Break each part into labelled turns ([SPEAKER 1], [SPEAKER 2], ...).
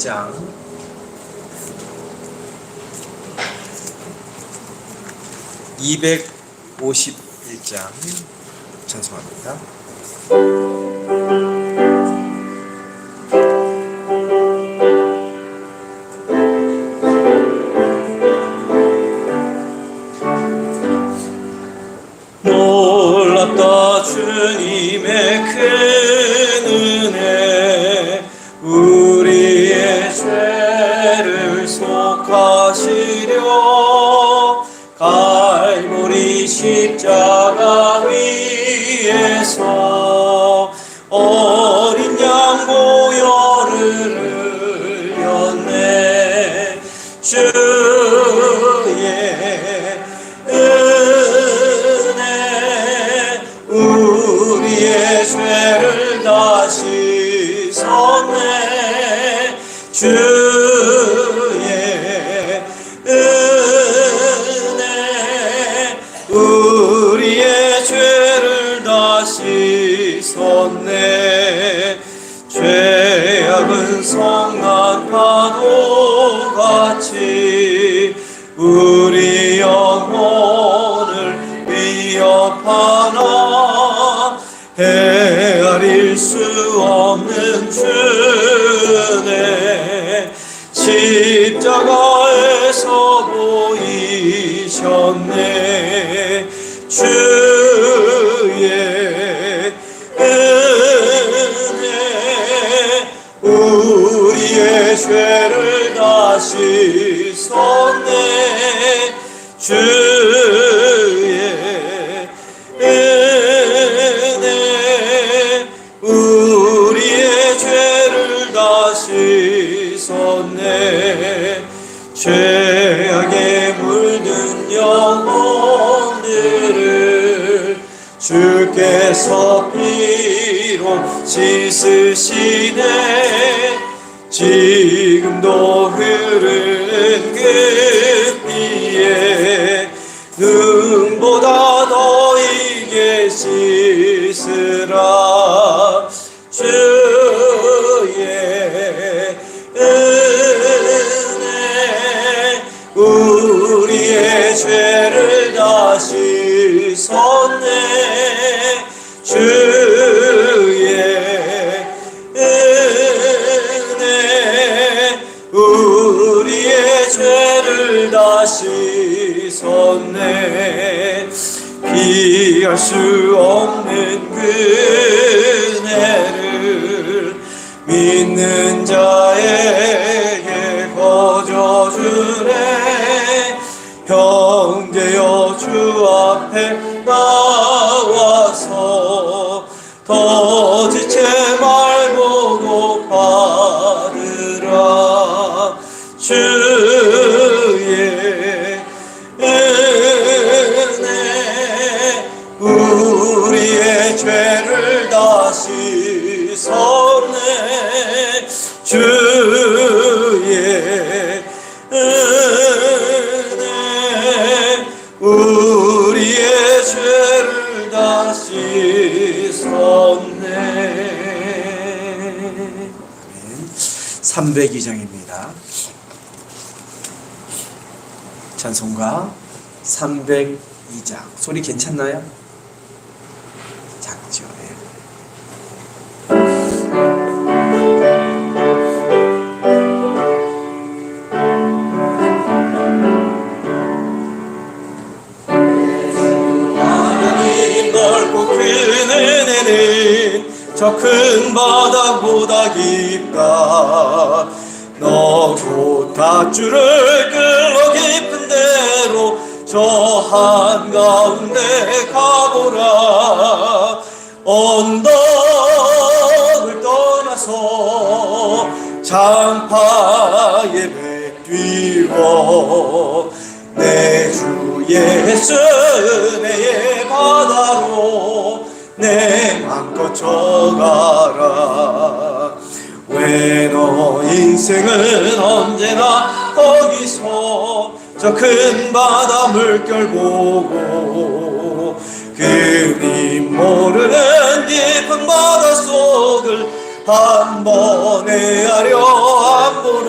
[SPEAKER 1] 2장 251장 찬송합니다.
[SPEAKER 2] 놀랍다 주님의 큰 은혜, 우리의 죄를 속하시려 갈보리 십자가 위에서 어린 양 보혈을 흘렸네. 주의 은혜 우리의 죄를 다 씻었네. 주의 은혜 우리의 죄를 다 씻었네. 죄악은 성난 파도같이 우리 영혼을 위협하나 헤아릴 수 없는 주네. 십자가에서 보이셨네. 주의 은혜 우리의 죄를 다 씻었네. 주의 은혜 우리의 죄를 다 씻었네. 죄악에 물든 영혼들을 주께서 피로 씻으시네. 지금도 흐르는 그 피에 눈보다 더 이게 씻으라. 주의 은혜 우리의 죄를 다 씻었네. 주의 은혜 우리의 죄를 다 씻었네. 피할 수 없는 그 은혜를 믿는 자에게 거저주네. 형제여 주 앞에 나와서 더 지체 말고 높아들라. 주의 은혜 우리의 죄를 다 씻었네. 주의 은혜 우리의 죄를 다 씻었네.
[SPEAKER 1] 302장입니다. 찬송가 302장. 소리 괜찮나요? 작죠? 네.
[SPEAKER 2] 하나님 넓고 큰 은혜는 저 큰 바다보다 깊다. 너 곧 닷줄을 끌어 깊은 대로 저 한가운데 가보라. 언덕을 떠나서 장파에 배 뛰어 내 주 예수 은혜의 바다로 내 맘껏 져가라. 왜 너 인생은 언제나 거기서 저 큰 바다 물결 보고 그림 모르는 깊은 바다 속을 한 번에 하려 안 보여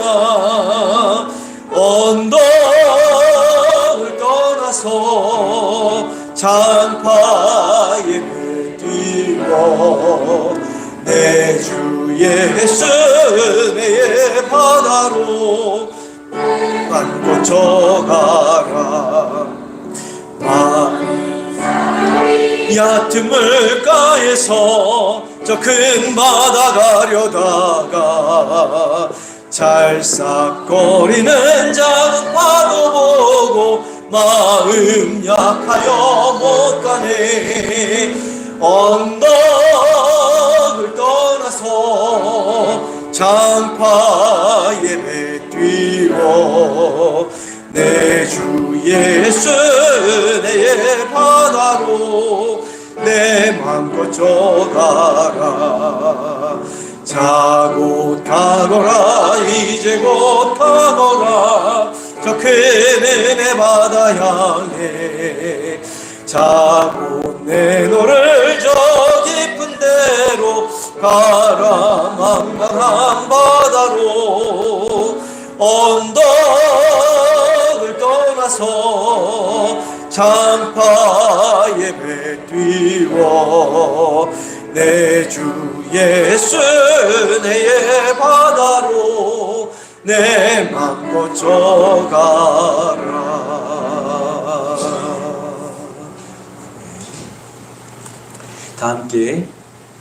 [SPEAKER 2] 예수 은혜의 바다로 안고 저가라. 얕은 물가에서 저 큰 바다 가려다가 찰싹거리는 작은 파도 보고 마음 약하여 못 가네. 언덕을 떠나서 장파 예배 뛰어 내 주 예수 은혜의 바다로 내 맘껏 저가라. 자고 가거라. 이제 곧 가거라. 저 큰 은혜 바다 향해 자고 내 너를 저 깊은 데로 가라. 망망한 바다로 언덕을 떠나서 장파 예배 뛰어 내 주 예수 은혜의 바다로 내 맘껏 저가라.
[SPEAKER 1] 다 함께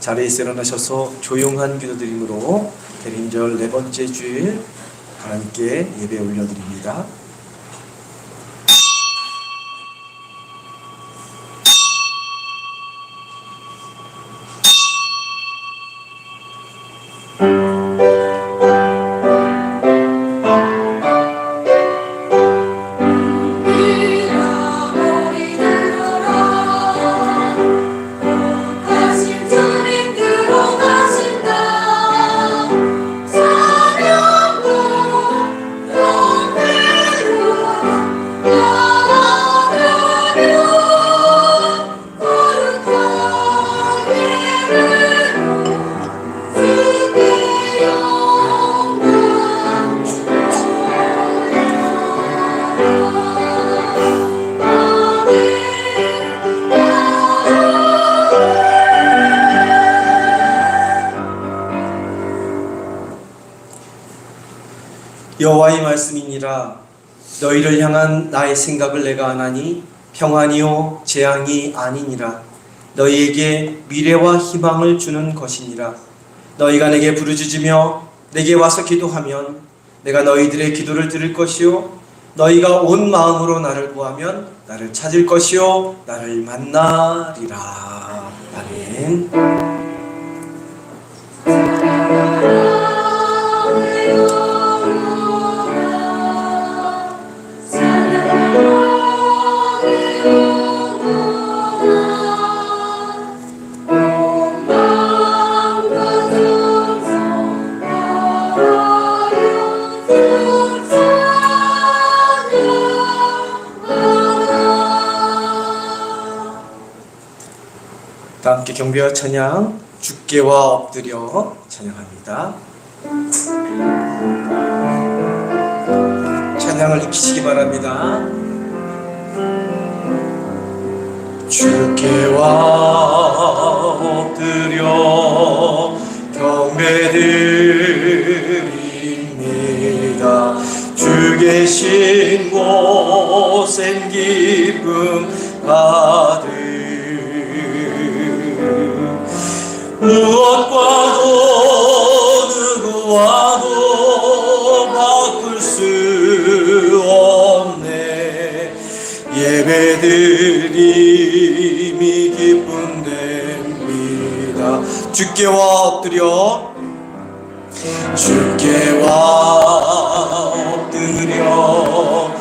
[SPEAKER 1] 자리에서 일어나셔서 조용한 기도드림으로 대림절 4번째 주일 하나님께 예배 올려드립니다. 여호와의 말씀이니라. 너희를 향한 나의 생각을 내가 아나니 평안이요 재앙이 아니니라. 너희에게 미래와 희망을 주는 것이니라. 너희가 내게 부르짖으며 내게 와서 기도하면 내가 너희들의 기도를 들을 것이요 너희가 온 마음으로 나를 구하면 나를 찾을 것이요 나를 만나리라. 아멘. 다 함께 경배와 찬양 주께와 엎드려 찬양합니다. 찬양을 익히시기 바랍니다. 주께와 엎드려 경배드립니다. 주 계신 곳엔 기쁨 가득 무엇과도 누구와도 바꿀 수 없네. 예배드림이 기쁨됩니다. 주께와 엎드려 엎드려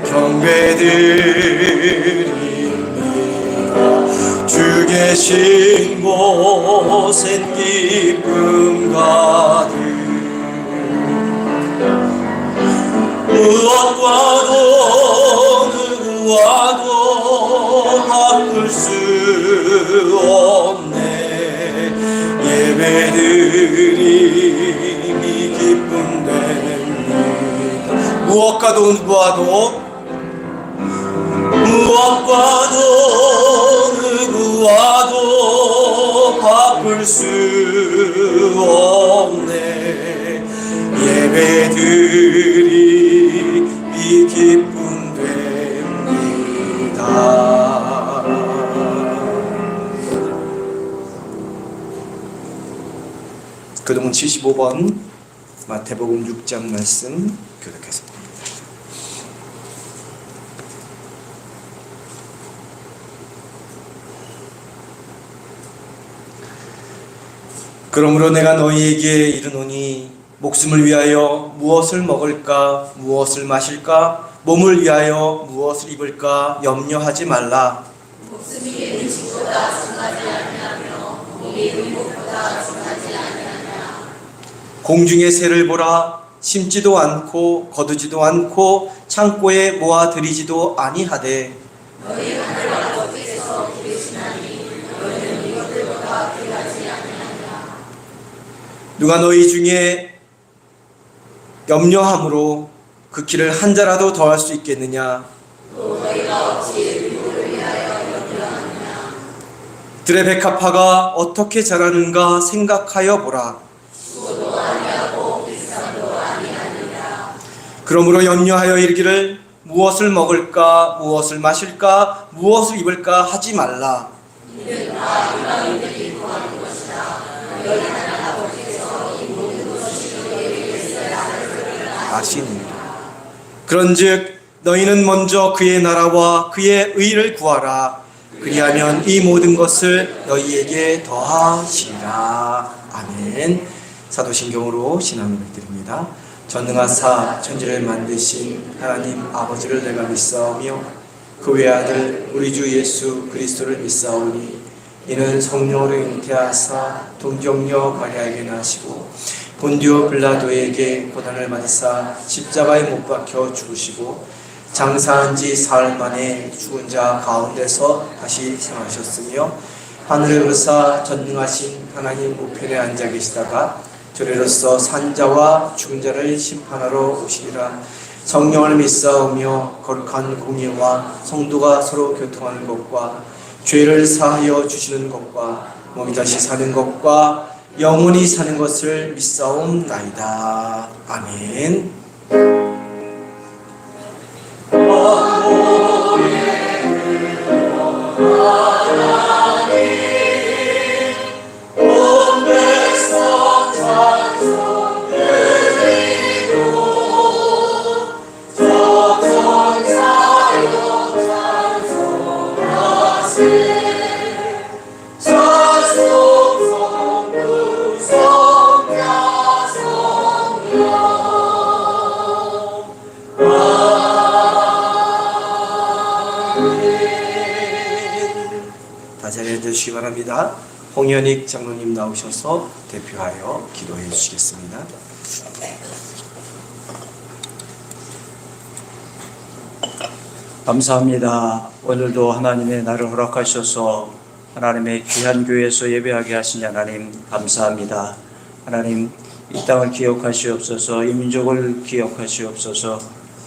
[SPEAKER 1] 경배드립니다. 주 계신 곳엔 기쁨 가득 무엇과도 누구와도 바꿀 수 없네. 예배드림이 기쁨됩니다. 무엇과도 누구와도 누구와도
[SPEAKER 2] 바꿀 수 없네. 예배드리 이 기쁨 됩니다.
[SPEAKER 1] 교동문 75번 마태복음 6장 말씀 교독했습니다. 그러므로 내가 너희에게 이르노니 목숨을 위하여 무엇을 먹을까 무엇을 마실까 몸을 위하여 무엇을 입을까 염려하지 말라.
[SPEAKER 3] 목숨이 음식보다 중하지 아니하며 몸이 의복보다 중하지 아니하냐.
[SPEAKER 1] 공중의 새를 보라. 심지도 않고 거두지도 않고 창고에 모아 들이지도 아니하되
[SPEAKER 3] 너희 하늘 아버지께서 기르시나니 너희는 이것들보다 귀하지 아니하냐.
[SPEAKER 1] 누가 너희 중에 염려함으로 그 키를 한 자라도 더할 수 있겠느냐.
[SPEAKER 3] 또 너희가 어찌 의복을 위하여 염려하느냐.
[SPEAKER 1] 들의 백합화가 어떻게 자라는가 생각하여 보라.
[SPEAKER 3] 수고도 아니하고 비싼도 아니하니라.
[SPEAKER 1] 그러므로 염려하여 이르기를 무엇을 먹을까 무엇을 마실까 무엇을 입을까 하지 말라.
[SPEAKER 3] 이는 다 이방인들이 구하는 것이라. 너희 하늘 아버지께서 이 모든 것이 너희에게 있어야 하는 줄을
[SPEAKER 1] 아시느니라. 그런즉 너희는 먼저 그의 나라와 그의 의를 구하라. 그리하면 이 모든 것을 너희에게 더하시리라. 아멘. 사도신경으로 신앙을 드립니다. 전능하사 천지를 만드신 하나님 아버지를 내가 믿사오며 그 외아들 우리 주 예수 그리스도를 믿사오니 이는 성령으로 잉태하사 동정녀 마리아에게 나시고 본디오 빌라도에게 고난을 받으사 십자가에 못 박혀 죽으시고 장사한 지 사흘 만에 죽은 자 가운데서 다시 생하셨으며 하늘에 오르사 전능하신 하나님 우편에 앉아 계시다가 저리로서 산자와 죽은 자를 심판하러 오시리라. 성령을 믿사오며 거룩한 공예와 성도가 서로 교통하는 것과 죄를 사하여 주시는 것과 몸이 다시 사는 것과 영원히 사는 것을 믿사옵나이다. 아멘. 다 자리해 주시기 바랍니다. 홍현익 장로님 나오셔서 대표하여 기도해 주시겠습니다.
[SPEAKER 4] 감사합니다. 오늘도 하나님의 날을 허락하셔서 하나님의 귀한 교회에서 예배하게 하신 하나님 감사합니다. 하나님 이 땅을 기억하시옵소서. 이 민족을 기억하시옵소서.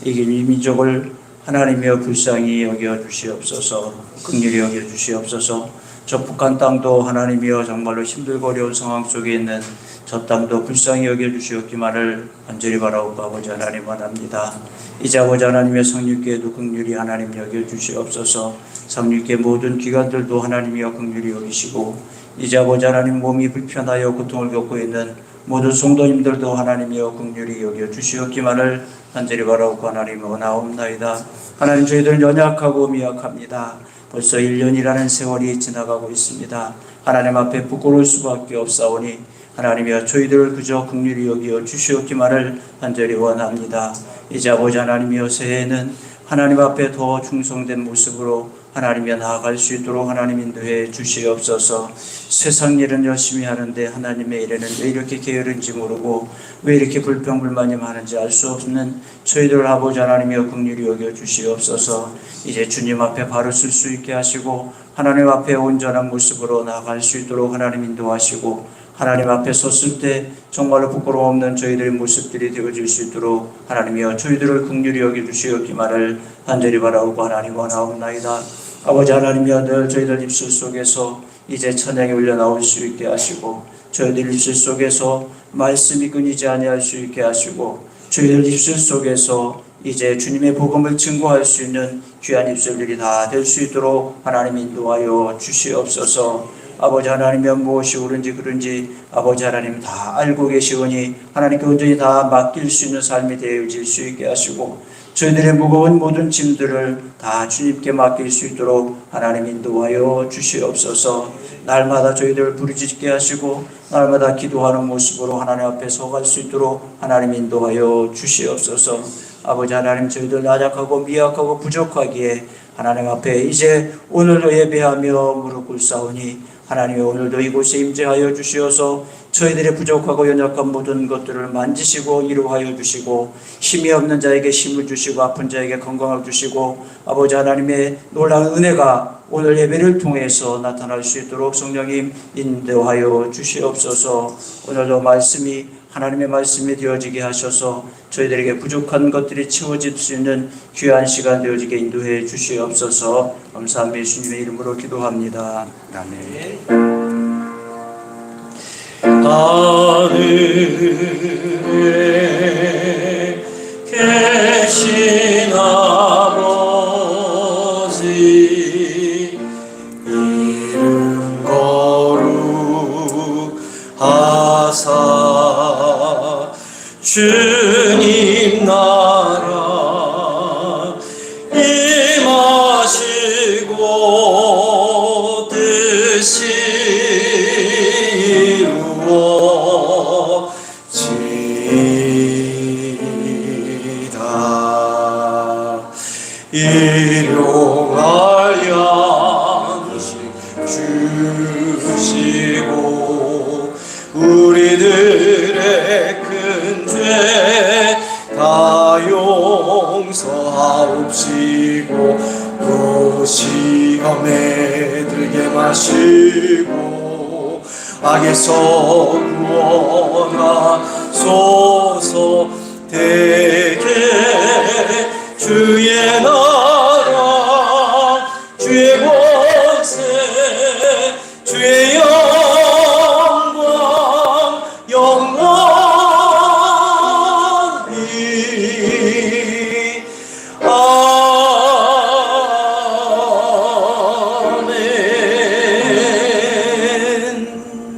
[SPEAKER 4] 이 민족을 하나님이여 불쌍히 여겨 주시옵소서. 긍휼히 여겨 주시옵소서. 저 북한 땅도 하나님이여 정말로 힘들고 어려운 상황 속에 있는 저 땅도 불쌍히 여겨 주시옵기만을 간절히 바라옵고 아버지 하나님 원합니다. 이제 아버지 하나님의 성육계에도 긍휼히 하나님 여겨 주시옵소서. 성육계 모든 기관들도 하나님이여 긍휼히 여기시고 이제 아버지 하나님 몸이 불편하여 고통을 겪고 있는 모든 성도님들도 하나님이여 긍휼히 여겨 주시옵기만을 간절히 바라옵고 하나님 원하옵나이다. 하나님 저희들은 연약하고 미약합니다. 벌써 1년이라는 세월이 지나가고 있습니다. 하나님 앞에 부끄러울 수밖에 없사오니 하나님이여 저희들을 그저 긍휼히 여겨 주시옵기만을 간절히 원합니다. 이제 아버지 하나님이여 새해에는 하나님 앞에 더 충성된 모습으로 하나님이여 나아갈 수 있도록 하나님 인도해 주시옵소서. 세상 일은 열심히 하는데 하나님의 일에는 왜 이렇게 게으른지 모르고 왜 이렇게 불평불만이 많은지 알 수 없는 저희들 아버지 하나님이여 긍휼히 여겨 주시옵소서. 이제 주님 앞에 바로 쓸 수 있게 하시고 하나님 앞에 온전한 모습으로 나아갈 수 있도록 하나님 인도하시고 하나님 앞에 섰을 때 정말로 부끄러움 없는 저희들의 모습들이 되어질 수 있도록 하나님이여 저희들을 긍휼히 여겨주시옵기만을 간절히 바라오고 하나님 원하옵나이다. 아버지 하나님이여 늘 저희들 입술 속에서 이제 찬양이 울려 나올 수 있게 하시고 저희들 입술 속에서 말씀이 끊이지 아니할 수 있게 하시고 저희들 입술 속에서 이제 주님의 복음을 증거할 수 있는 귀한 입술들이 다 될 수 있도록 하나님 인도하여 주시옵소서. 아버지 하나님이 무엇이 옳은지 그른지 아버지 하나님 다 알고 계시오니 하나님께 온전히 다 맡길 수 있는 삶이 되어질 수 있게 하시고 저희들의 무거운 모든 짐들을 다 주님께 맡길 수 있도록 하나님 인도하여 주시옵소서. 날마다 저희들을 부르짖게 하시고 날마다 기도하는 모습으로 하나님 앞에 서갈 수 있도록 하나님 인도하여 주시옵소서. 아버지 하나님 저희들 나약하고 미약하고 부족하기에 하나님 앞에 이제 오늘도 예배하며 무릎 꿇사오니 하나님 오늘도 이곳에 임재하여 주시어서 저희들의 부족하고 연약한 모든 것들을 만지시고 이루하여 주시고 힘이 없는 자에게 힘을 주시고 아픈 자에게 건강을 주시고 아버지 하나님의 놀라운 은혜가 오늘 예배를 통해서 나타날 수 있도록 성령님 인도하여 주시옵소서. 오늘도 하나님의 말씀이 되어지게 하셔서 저희들에게 부족한 것들이 채워질 수 있는 귀한 시간 되어지게 인도해 주시옵소서. 감사하며 예수님의 이름으로 기도합니다. 아멘.
[SPEAKER 2] 하늘에 계신 아버지 이름 거룩하사 주님 나라 임하시고 뜻이 이루어지이다. 일용할 양식 주시고 우리들의 큰 죄 다 용서하옵시고 또 시험에 들게 마시고 악에서 구원하소서. 대개 주의 나라 주의 권세 주의 영광 영원히 아멘.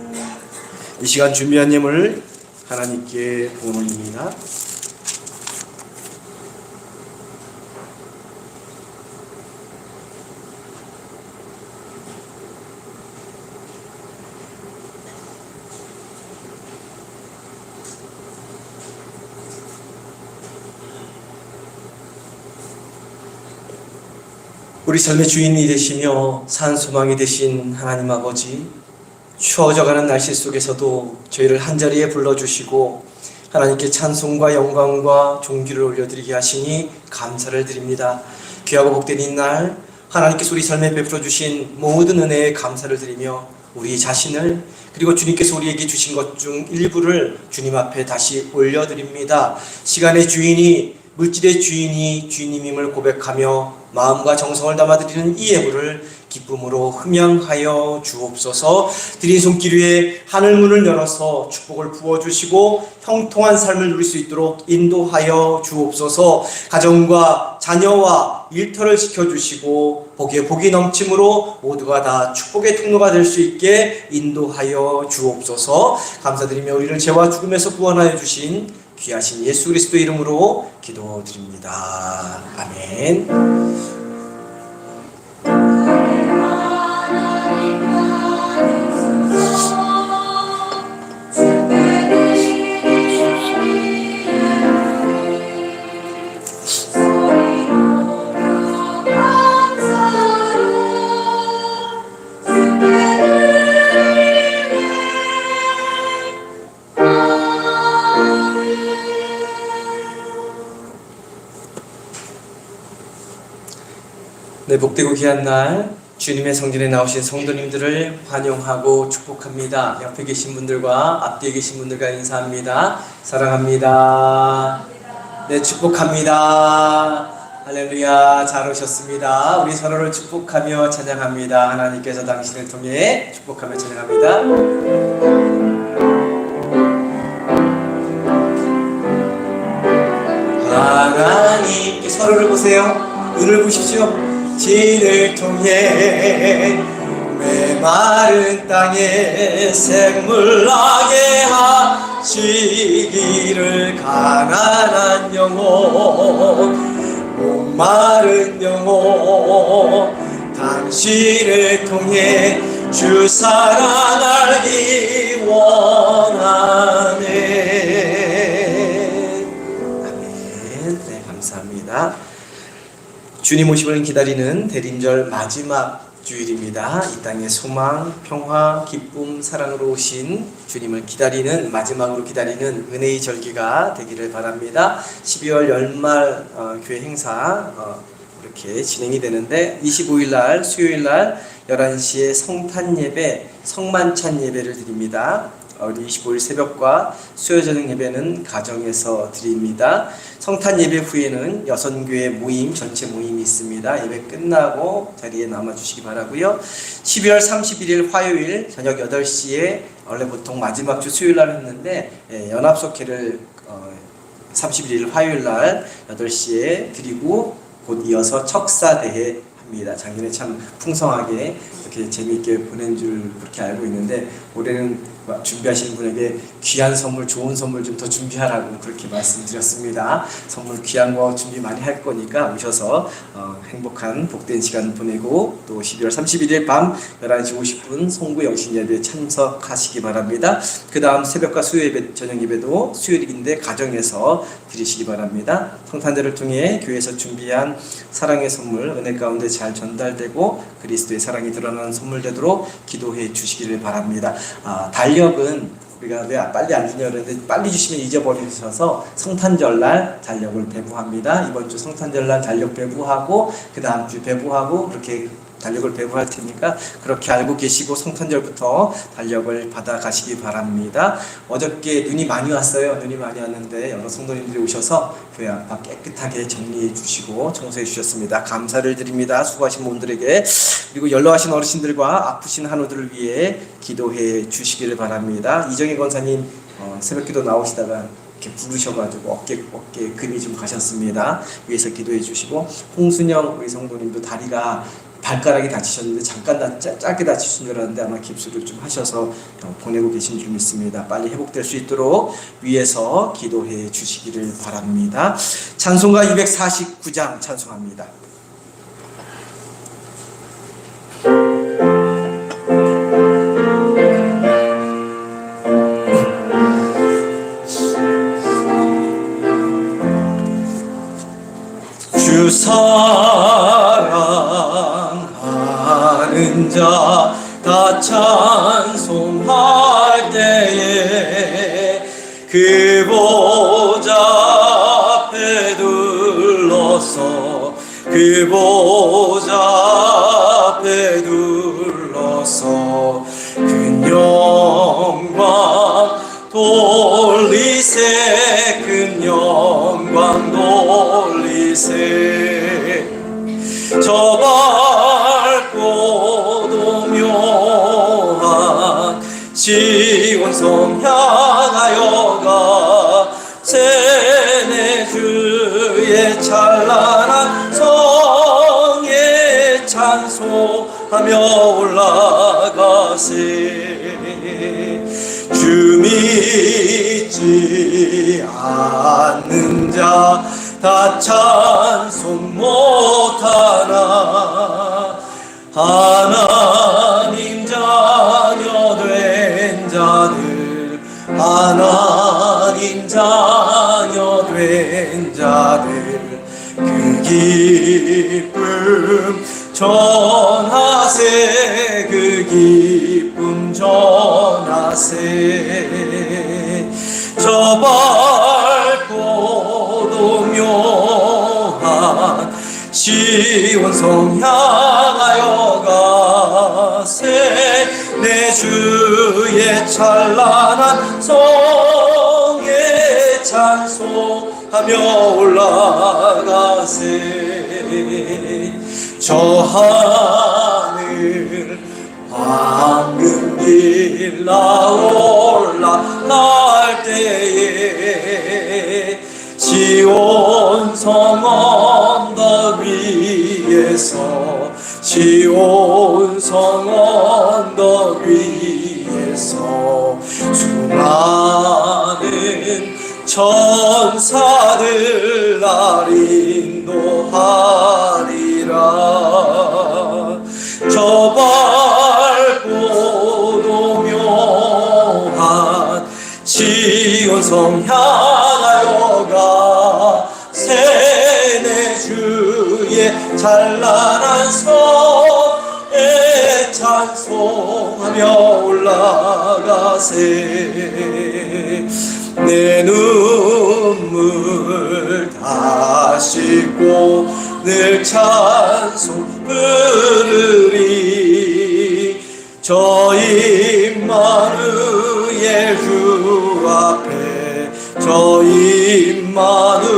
[SPEAKER 1] 이 시간 준비한 예물 하나님께 봉헌입니다. 우리 삶의 주인이 되시며 산 소망이 되신 하나님 아버지, 추워져가는 날씨 속에서도 저희를 한자리에 불러주시고 하나님께 찬송과 영광과 존귀를 올려드리게 하시니 감사를 드립니다. 귀하고 복된 이날 하나님께서 우리 삶에 베풀어 주신 모든 은혜에 감사를 드리며 우리 자신을 그리고 주님께서 우리에게 주신 것 중 일부를 주님 앞에 다시 올려드립니다. 시간의 주인이 물질의 주인이 주님임을 고백하며 마음과 정성을 담아드리는 이 예물을 기쁨으로 흠양하여 주옵소서. 드린 손길 위에 하늘문을 열어서 축복을 부어주시고 형통한 삶을 누릴 수 있도록 인도하여 주옵소서. 가정과 자녀와 일터를 지켜주시고 복에 복이 넘침으로 모두가 다 축복의 통로가 될 수 있게 인도하여 주옵소서. 감사드리며 우리를 죄와 죽음에서 구원하여 주신 귀하신 예수 그리스도 이름으로 기도드립니다. 아멘. 네, 복되고 귀한 날 주님의 성전에 나오신 성도님들을 환영하고 축복합니다. 옆에 계신 분들과 앞뒤에 계신 분들과 인사합니다. 사랑합니다. 네, 축복합니다. 할렐루야, 잘 오셨습니다. 우리 서로를 축복하며 찬양합니다. 하나님께서 당신을 통해 축복하며 찬양합니다. 하나님께 서로를 보세요. 눈을 보십시오. 진을 통해 메마른 땅에 샘물 나게 하시기를 가난한 영혼 목마른 영혼 당신을 통해 주 사랑 알기 원하네. 아멘. 네, 감사합니다. 주님 오심을 기다리는 대림절 마지막 주일입니다. 이 땅에 소망, 평화, 기쁨, 사랑으로 오신 주님을 기다리는, 마지막으로 기다리는 은혜의 절기가 되기를 바랍니다. 12월 연말 교회 행사 이렇게 진행이 되는데 25일날 수요일날 11시에 성탄 예배, 성만찬 예배를 드립니다. 우리 25일 새벽과 수요 저녁 예배는 가정에서 드립니다. 성탄 예배 후에는 여선교회 모임, 전체 모임이 있습니다. 예배 끝나고 자리에 남아주시기 바라고요. 12월 31일 화요일 저녁 8시에 원래 보통 마지막 주 수요일날 했는데 연합속회를 31일 화요일날 8시에 드리고 곧 이어서 척사대회 합니다. 작년에 참 풍성하게 이렇게 재미있게 보낸 줄 그렇게 알고 있는데 올해는 준비하시는 분에게 귀한 선물, 좋은 선물 좀 더 준비하라고 그렇게 말씀드렸습니다. 선물 귀한 거 준비 많이 할 거니까 오셔서 행복한 복된 시간 보내고 또 12월 31일 밤 11시 50분 송구 영신 예배에 참석하시기 바랍니다. 그 다음 새벽과 수요 예배, 저녁 예배도 수요일인데 가정에서 드리시기 바랍니다. 성탄절을 통해 교회에서 준비한 사랑의 선물 은혜 가운데 잘 전달되고 그리스도의 사랑이 드러나는 선물 되도록 기도해 주시기를 바랍니다. 달력은 우리가 왜 빨리 안 주냐 그랬는데 빨리 주시면 잊어버리셔서 성탄절날 달력을 배부합니다. 이번 주 성탄절날 달력 배부하고 그 다음 주 배부하고 그렇게 달력을 배부할 테니까 그렇게 알고 계시고 성탄절부터 달력을 받아 가시기 바랍니다. 어저께 눈이 많이 왔어요. 눈이 많이 왔는데 여러 성도님들이 오셔서 교회 앞 깨끗하게 정리해 주시고 청소해 주셨습니다. 감사를 드립니다. 수고하신 분들에게. 그리고 연로하신 어르신들과 아프신 한우들을 위해 기도해 주시기를 바랍니다. 이정희 권사님 새벽기도 나오시다가 이렇게 부르셔가지고 어깨 금이 좀 가셨습니다. 위에서 기도해 주시고 홍순영 우리 성도님도 다리가 발가락이 다치셨는데 잠깐 짧게 다치신 줄 알았는데 아마 깁스를 좀 하셔서 보내고 계신 줄 믿습니다. 빨리 회복될 수 있도록 위에서 기도해 주시기를 바랍니다. 찬송가 249장 찬송합니다.
[SPEAKER 2] 주 사랑하는 자 다 찬송할 때에 그 보좌 앞에 둘러서 그 보좌 앞에 둘러서 큰 영광 돌리세 큰 영광 돌리세 저 밝고도 묘한 시온성 향하여가 세네 주의 찬란한 성에 찬송하며 올라가세 주 믿지 않는 자 다 찬송 못하나 하나님 자녀 된 자들 하나님 자녀 된 자들 그 기쁨 전하세 그 기쁨 전하세 저 밝고도 묘한 시온성 향하여 가세 내 주의 찬란한 성에 찬송하며 올라가세 저 하늘 황금길 올라갈 때에 시온 성 언덕 위에서 시온 성 언덕 위에서 수많은 천사들 날 인도하리라. 저 밝고 도묘한 시온성 향하여가 세네 주의 찬란한 성에 찬송하며 올라가세. 내 눈물 다 씻고 늘 찬송 부르리. 저 임마누엘 주 앞에 저 임마누엘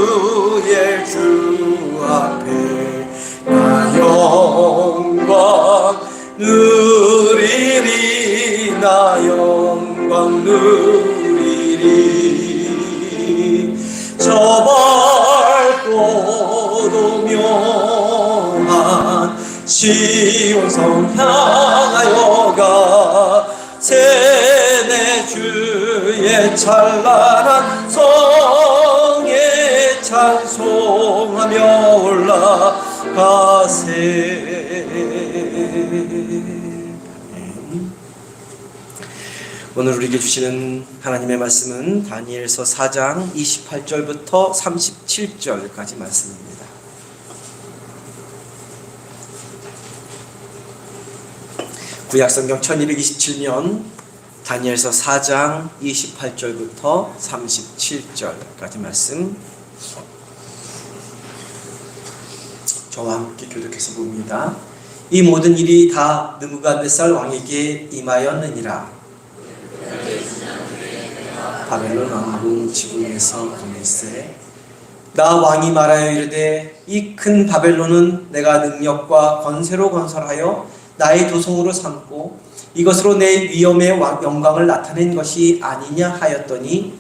[SPEAKER 2] 주 앞에 나 영광 누리리. 나 영광 누리리. 저 밝고 도묘한 시온성 향하여가 세네 주의 찬란한 성에 찬송하며 올라가세.
[SPEAKER 1] 오늘 우리에게 주시는 하나님의 말씀은 다니엘서 4장 28절부터 37절까지 말씀입니다. 구약성경 1227면 다니엘서 4장 28절부터 37절까지 말씀 저와 함께 교독해서 봅니다. 이 모든 일이 다 느부갓네살 왕에게 임하였느니라. 바벨론 왕궁 지붕에서 보낼세. 나 왕이 말하여 이르되 이 큰 바벨론은 내가 능력과 권세로 건설하여 나의 도성으로 삼고 이것으로 내 위엄의 영광을 나타낸 것이 아니냐 하였더니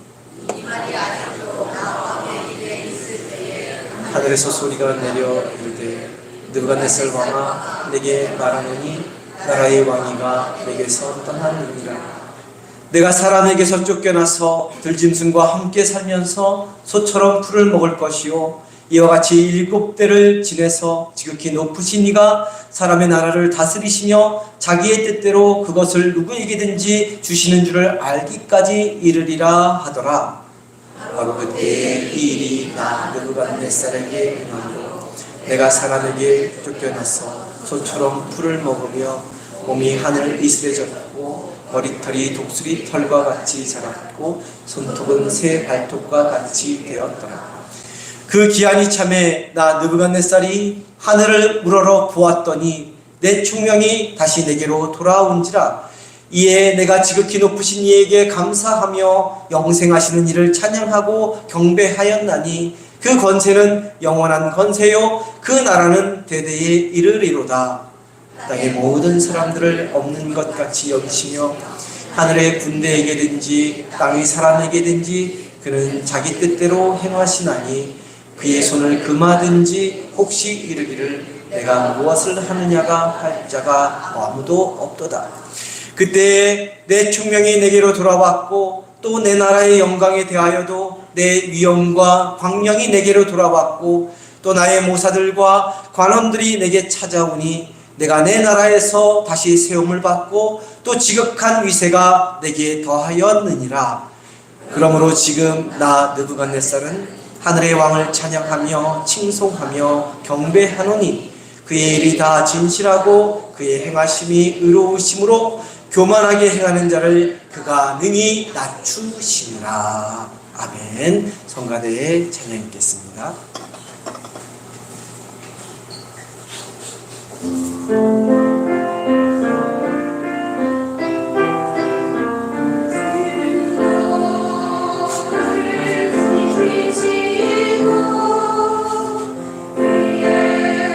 [SPEAKER 1] 하늘에서 소리가 내려 이르되 느부갓네살 왕아 내게 말하노니 나라의 왕이가 내게서 떠났느니라. 내가 사람에게서 쫓겨나서 들짐승과 함께 살면서 소처럼 풀을 먹을 것이요 이와 같이 7대를 지내서 지극히 높으신 이가 사람의 나라를 다스리시며 자기의 뜻대로 그것을 누구에게든지 주시는 줄을 알기까지 이르리라 하더라. 바로 그때에 이 일이 나 느부갓네살에게 임하고 내가 사람에게 쫓겨나서 소처럼 풀을 먹으며 몸이 하늘 이슬해졌고 머리털이 독수리 털과 같이 자랐고 손톱은 새 발톱과 같이 되었더라. 그 기한이 참에 나 느부갓네살이 하늘을 우러러 보았더니 내 총명이 다시 내게로 돌아온지라. 이에 내가 지극히 높으신 이에게 감사하며 영생하시는 이를 찬양하고 경배하였나니 그 권세는 영원한 권세요 그 나라는 대대에 이르리로다. 땅의 모든 사람들을 없는 것 같이 여기시며 하늘의 군대에게든지 땅의 사람에게든지 그는 자기 뜻대로 행하시나니 그의 손을 금하든지 혹시 이르기를 내가 무엇을 하느냐가 할 자가 아무도 없도다. 그때 내 총명이 내게로 돌아왔고 또 내 나라의 영광에 대하여도 내 위엄과 광명이 내게로 돌아왔고 또 나의 모사들과 관원들이 내게 찾아오니 내가 내 나라에서 다시 세움을 받고 또 지극한 위세가 내게 더하였느니라. 그러므로 지금 나 느부갓네살은 하늘의 왕을 찬양하며 칭송하며 경배하노니 그의 일이 다 진실하고 그의 행하심이 의로우심으로 교만하게 행하는 자를 그가 능히 낮추시니라. 아멘. 성가대에 찬양 있겠습니다.
[SPEAKER 3] 위에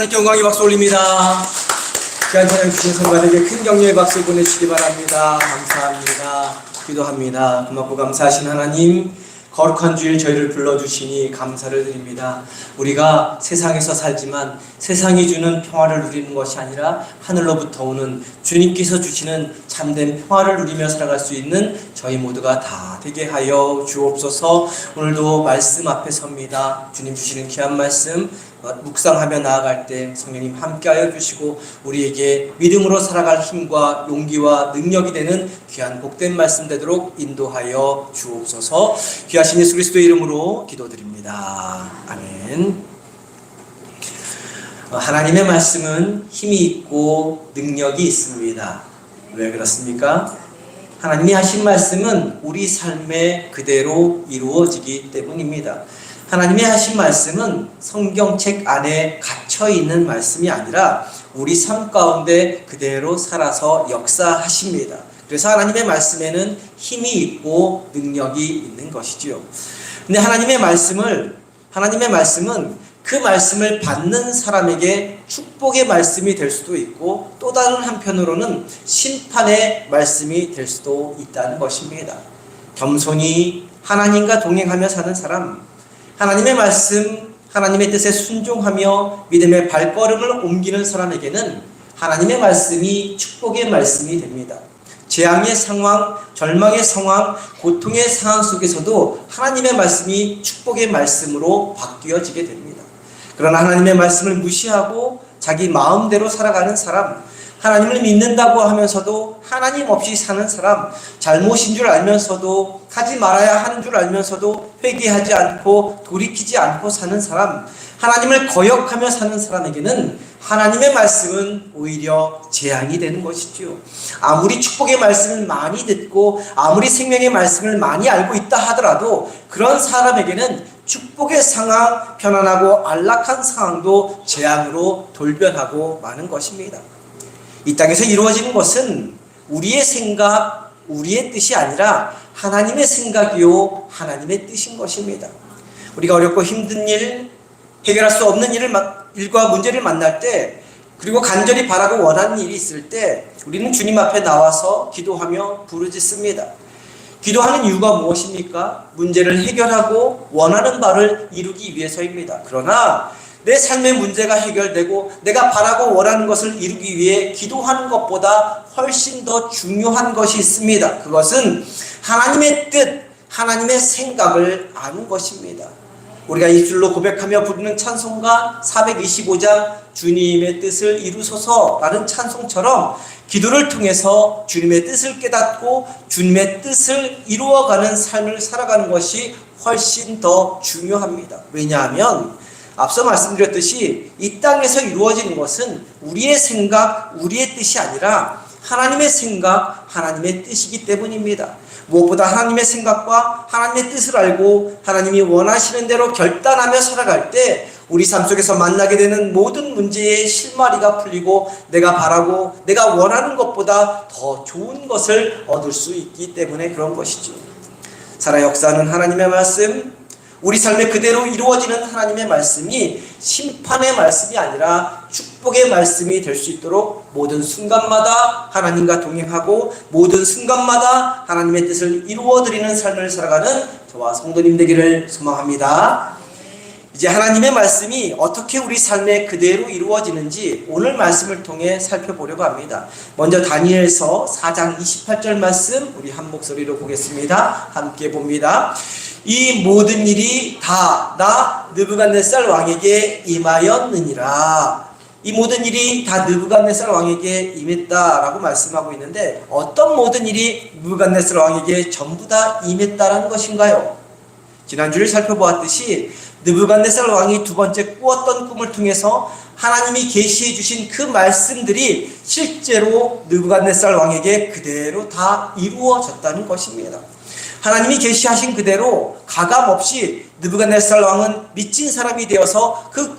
[SPEAKER 1] 하나님께 영광의 박수 올립니다. 귀한 찬양 주신 성가들에게 큰 격려의 박수 보내주시기 바랍니다. 감사합니다. 기도합니다. 고맙고 감사하신 하나님, 거룩한 주일 저희를 불러주시니 감사를 드립니다. 우리가 세상에서 살지만 세상이 주는 평화를 누리는 것이 아니라 하늘로부터 오는 주님께서 주시는 참된 평화를 누리며 살아갈 수 있는 저희 모두가 다 되게 하여 주옵소서. 오늘도 말씀 앞에 섭니다. 주님 주시는 귀한 말씀 묵상하며 나아갈 때 성령님 함께하여 주시고 우리에게 믿음으로 살아갈 힘과 용기와 능력이 되는 귀한 복된 말씀 되도록 인도하여 주옵소서. 귀하신 예수 그리스도의 이름으로 기도드립니다. 아멘. 하나님의 말씀은 힘이 있고 능력이 있습니다. 왜 그렇습니까? 하나님이 하신 말씀은 우리 삶에 그대로 이루어지기 때문입니다. 하나님이 하신 말씀은 성경책 안에 갇혀있는 말씀이 아니라 우리 삶 가운데 그대로 살아서 역사하십니다. 그래서 하나님의 말씀에는 힘이 있고 능력이 있는 것이지요. 근데 하나님의 말씀은 그 말씀을 받는 사람에게 축복의 말씀이 될 수도 있고 또 다른 한편으로는 심판의 말씀이 될 수도 있다는 것입니다. 겸손히 하나님과 동행하며 사는 사람, 하나님의 말씀, 하나님의 뜻에 순종하며 믿음의 발걸음을 옮기는 사람에게는 하나님의 말씀이 축복의 말씀이 됩니다. 재앙의 상황, 절망의 상황, 고통의 상황 속에서도 하나님의 말씀이 축복의 말씀으로 바뀌어지게 됩니다. 그러나 하나님의 말씀을 무시하고 자기 마음대로 살아가는 사람, 하나님을 믿는다고 하면서도 하나님 없이 사는 사람, 잘못인 줄 알면서도 하지 말아야 하는 줄 알면서도 회개하지 않고 돌이키지 않고 사는 사람, 하나님을 거역하며 사는 사람에게는 하나님의 말씀은 오히려 재앙이 되는 것이죠. 아무리 축복의 말씀을 많이 듣고 아무리 생명의 말씀을 많이 알고 있다 하더라도 그런 사람에게는 축복의 상황, 편안하고 안락한 상황도 재앙으로 돌변하고 마는 것입니다. 이 땅에서 이루어지는 것은 우리의 생각, 우리의 뜻이 아니라 하나님의 생각이요 하나님의 뜻인 것입니다. 우리가 어렵고 힘든 일, 해결할 수 없는 일과 문제를 만날 때, 그리고 간절히 바라고 원하는 일이 있을 때 우리는 주님 앞에 나와서 기도하며 부르짖습니다. 기도하는 이유가 무엇입니까? 문제를 해결하고 원하는 바를 이루기 위해서입니다. 그러나 내 삶의 문제가 해결되고 내가 바라고 원하는 것을 이루기 위해 기도하는 것보다 훨씬 더 중요한 것이 있습니다. 그것은 하나님의 뜻, 하나님의 생각을 아는 것입니다. 우리가 입술로 고백하며 부르는 찬송가 425장 주님의 뜻을 이루소서라는 찬송처럼 기도를 통해서 주님의 뜻을 깨닫고 주님의 뜻을 이루어가는 삶을 살아가는 것이 훨씬 더 중요합니다. 왜냐하면 앞서 말씀드렸듯이 이 땅에서 이루어지는 것은 우리의 생각, 우리의 뜻이 아니라 하나님의 생각, 하나님의 뜻이기 때문입니다. 무엇보다 하나님의 생각과 하나님의 뜻을 알고 하나님이 원하시는 대로 결단하며 살아갈 때 우리 삶 속에서 만나게 되는 모든 문제의 실마리가 풀리고 내가 바라고 내가 원하는 것보다 더 좋은 것을 얻을 수 있기 때문에 그런 것이죠. 살아 역사하는 하나님의 말씀, 우리 삶에 그대로 이루어지는 하나님의 말씀이 심판의 말씀이 아니라 축복의 말씀이 될 수 있도록 모든 순간마다 하나님과 동행하고 모든 순간마다 하나님의 뜻을 이루어드리는 삶을 살아가는 저와 성도님 되기를 소망합니다. 이제 하나님의 말씀이 어떻게 우리 삶에 그대로 이루어지는지 오늘 말씀을 통해 살펴보려고 합니다. 먼저 다니엘서 4장 28절 말씀 우리 한 목소리로 보겠습니다. 함께 봅니다. 이 모든 일이 다 나 느부갓네살 왕에게 임하였느니라. 이 모든 일이 다 느부갓네살 왕에게 임했다라고 말씀하고 있는데 어떤 모든 일이 느부갓네살 왕에게 전부 다 임했다라는 것인가요? 지난주를 살펴보았듯이 느부갓네살 왕이 두 번째 꾸었던 꿈을 통해서 하나님이 계시해 주신 그 말씀들이 실제로 느부갓네살 왕에게 그대로 다 이루어졌다는 것입니다. 하나님이 계시하신 그대로 가감없이 느부갓네살 왕은 미친 사람이 되어서 그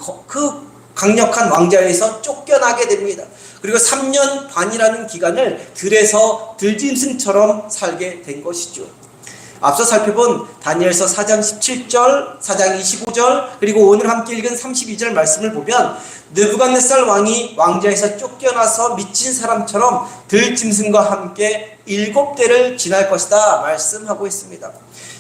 [SPEAKER 1] 강력한 왕자에서 쫓겨나게 됩니다. 그리고 3년 반이라는 기간을 들에서 들짐승처럼 살게 된 것이죠. 앞서 살펴본 다니엘서 4장 17절, 4장 25절, 그리고 오늘 함께 읽은 32절 말씀을 보면 느부갓네살 왕이 왕좌에서 쫓겨나서 미친 사람처럼 들짐승과 함께 7대를 지날 것이다 말씀하고 있습니다.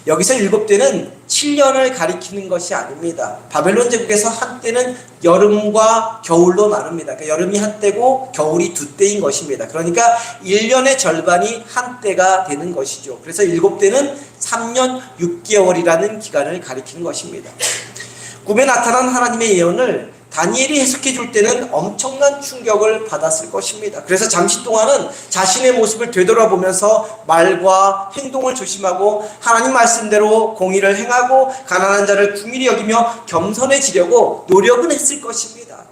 [SPEAKER 1] 여기서 7대는 7년을 가리키는 것이 아닙니다. 바벨론 제국에서 한때는 여름과 겨울로 나눕니다. 그러니까 여름이 한때고 겨울이 2때인 것입니다. 그러니까 1년의 절반이 한때가 되는 것이죠. 그래서 7대는 3년 6개월이라는 기간을 가리키는 것입니다. 꿈에 나타난 하나님의 예언을 다니엘이 해석해 줄 때는 엄청난 충격을 받았을 것입니다. 그래서 잠시 동안은 자신의 모습을 되돌아보면서 말과 행동을 조심하고 하나님 말씀대로 공의를 행하고 가난한 자를 긍휼히 여기며 겸손해지려고 노력은 했을 것입니다.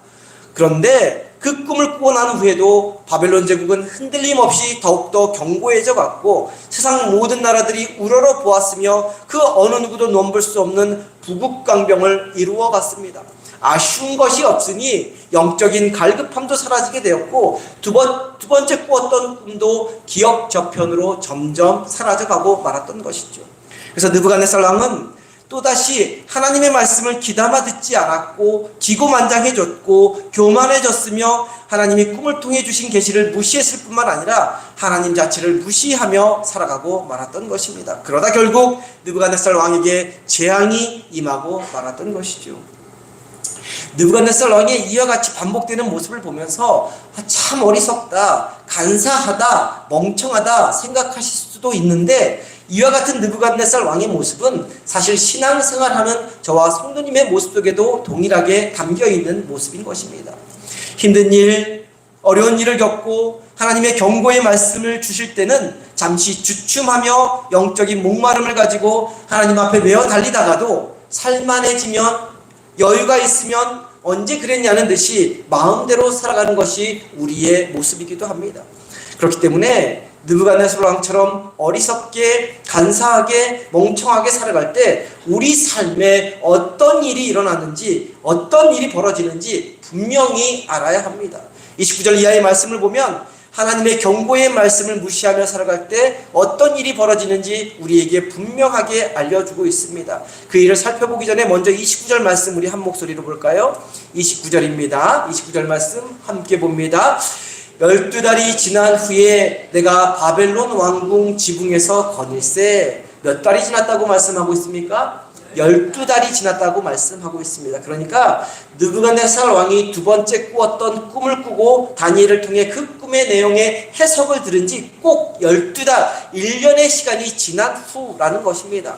[SPEAKER 1] 그런데 그 꿈을 꾸고 난 후에도 바벨론 제국은 흔들림 없이 더욱더 견고해져 갔고 세상 모든 나라들이 우러러 보았으며 그 어느 누구도 넘볼 수 없는 부국강병을 이루어 갔습니다. 아쉬운 것이 없으니 영적인 갈급함도 사라지게 되었고 두 번째 꾸었던 꿈도 기억 저편으로 점점 사라져가고 말았던 것이죠. 그래서 느부갓네살 왕은 또다시 하나님의 말씀을 귀담아 듣지 않았고 기고만장해졌고 교만해졌으며 하나님이 꿈을 통해 주신 계시를 무시했을 뿐만 아니라 하나님 자체를 무시하며 살아가고 말았던 것입니다. 그러다 결국 느부갓네살 왕에게 재앙이 임하고 말았던 것이죠. 느부갓네살 왕의 이와 같이 반복되는 모습을 보면서 참 어리석다, 간사하다, 멍청하다 생각하실 수도 있는데 이와 같은 느부갓네살 왕의 모습은 사실 신앙생활하는 저와 성도님의 모습 속에도 동일하게 담겨있는 모습인 것입니다. 힘든 일, 어려운 일을 겪고 하나님의 경고의 말씀을 주실 때는 잠시 주춤하며 영적인 목마름을 가지고 하나님 앞에 메어 달리다가도 살만해지면 여유가 있으면 언제 그랬냐는 듯이 마음대로 살아가는 것이 우리의 모습이기도 합니다. 그렇기 때문에 느부갓네살 왕처럼 어리석게 간사하게 멍청하게 살아갈 때 우리 삶에 어떤 일이 일어나는지 어떤 일이 벌어지는지 분명히 알아야 합니다. 29절 이하의 말씀을 보면 하나님의 경고의 말씀을 무시하며 살아갈 때 어떤 일이 벌어지는지 우리에게 분명하게 알려주고 있습니다. 그 일을 살펴보기 전에 먼저 29절 말씀 우리 한 목소리로 볼까요? 29절입니다. 29절 말씀 함께 봅니다. 12달이 지난 후에 내가 바벨론 왕궁 지붕에서 거닐세. 몇 달이 지났다고 말씀하고 있습니까? 12달이 지났다고 말씀하고 있습니다. 그러니까 느부갓네살 왕이 두 번째 꾸었던 꿈을 꾸고 다니엘을 통해 그 꿈의 내용의 해석을 들은 지 꼭 12달, 1년의 시간이 지난 후라는 것입니다.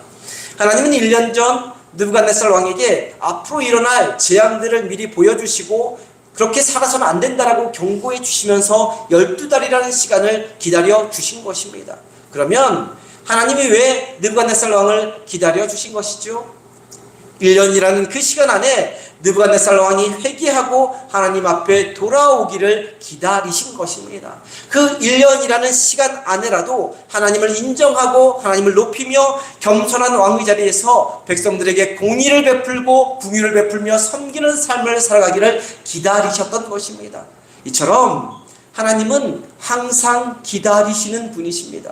[SPEAKER 1] 하나님은 1년 전 느부갓네살 왕에게 앞으로 일어날 재앙들을 미리 보여주시고 그렇게 살아서는 안 된다라고 경고해 주시면서 12달이라는 시간을 기다려 주신 것입니다. 그러면 하나님이 왜 느부갓네살 왕을 기다려 주신 것이죠? 1년이라는 그 시간 안에 느부갓네살 왕이 회개하고 하나님 앞에 돌아오기를 기다리신 것입니다. 그 1년이라는 시간 안에라도 하나님을 인정하고 하나님을 높이며 겸손한 왕위 자리에서 백성들에게 공의를 베풀고 궁유를 베풀며 섬기는 삶을 살아가기를 기다리셨던 것입니다. 이처럼 하나님은 항상 기다리시는 분이십니다.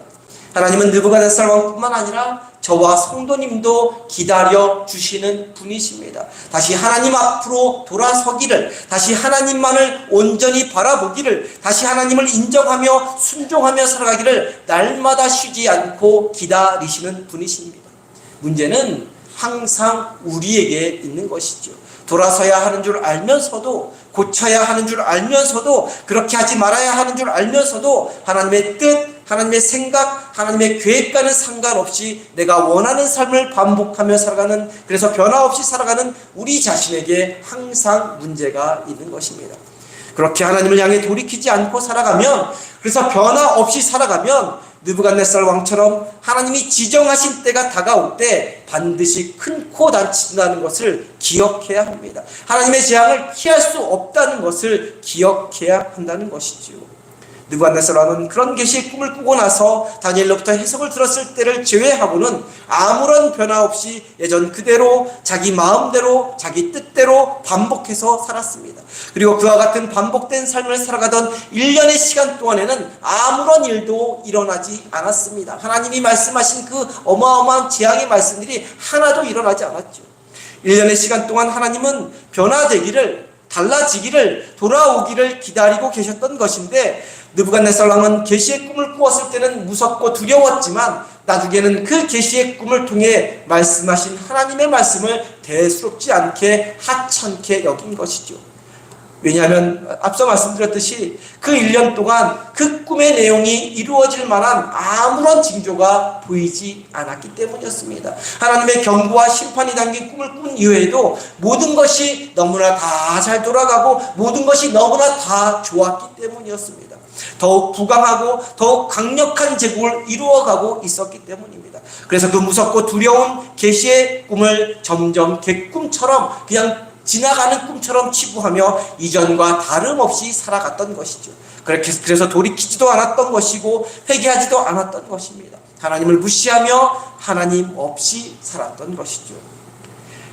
[SPEAKER 1] 하나님은 느부갓네살 왕뿐만 아니라 저와 성도님도 기다려 주시는 분이십니다. 다시 하나님 앞으로 돌아서기를, 다시 하나님만을 온전히 바라보기를, 다시 하나님을 인정하며 순종하며 살아가기를 날마다 쉬지 않고 기다리시는 분이십니다. 문제는 항상 우리에게 있는 것이죠. 돌아서야 하는 줄 알면서도, 고쳐야 하는 줄 알면서도, 그렇게 하지 말아야 하는 줄 알면서도 하나님의 뜻, 하나님의 생각, 하나님의 계획과는 상관없이 내가 원하는 삶을 반복하며 살아가는, 그래서 변화 없이 살아가는 우리 자신에게 항상 문제가 있는 것입니다. 그렇게 하나님을 향해 돌이키지 않고 살아가면, 그래서 변화 없이 살아가면 느부갓네살 왕처럼 하나님이 지정하신 때가 다가올 때 반드시 큰 코 다친다는 것을 기억해야 합니다. 하나님의 재앙을 피할 수 없다는 것을 기억해야 한다는 것이죠. 느부갓네살왕은 그런 계시의 꿈을 꾸고 나서 다니엘로부터 해석을 들었을 때를 제외하고는 아무런 변화 없이 예전 그대로 자기 마음대로 자기 뜻대로 반복해서 살았습니다. 그리고 그와 같은 반복된 삶을 살아가던 1년의 시간 동안에는 아무런 일도 일어나지 않았습니다. 하나님이 말씀하신 그 어마어마한 재앙의 말씀들이 하나도 일어나지 않았죠. 1년의 시간 동안 하나님은 변화되기를, 달라지기를, 돌아오기를 기다리고 계셨던 것인데, 느부갓네살 왕은 계시의 꿈을 꾸었을 때는 무섭고 두려웠지만 나중에는 그 계시의 꿈을 통해 말씀하신 하나님의 말씀을 대수롭지 않게 하찮게 여긴 것이죠. 왜냐하면 앞서 말씀드렸듯이 그 1년 동안 그 꿈의 내용이 이루어질 만한 아무런 징조가 보이지 않았기 때문이었습니다. 하나님의 경고와 심판이 담긴 꿈을 꾼 이후에도 모든 것이 너무나 다 잘 돌아가고 모든 것이 너무나 다 좋았기 때문이었습니다. 더욱 부강하고 더욱 강력한 제국을 이루어가고 있었기 때문입니다. 그래서 그 무섭고 두려운 계시의 꿈을 점점 개꿈처럼 그냥 지나가는 꿈처럼 치부하며 이전과 다름없이 살아갔던 것이죠. 그래서 돌이키지도 않았던 것이고 회개하지도 않았던 것입니다. 하나님을 무시하며 하나님 없이 살았던 것이죠.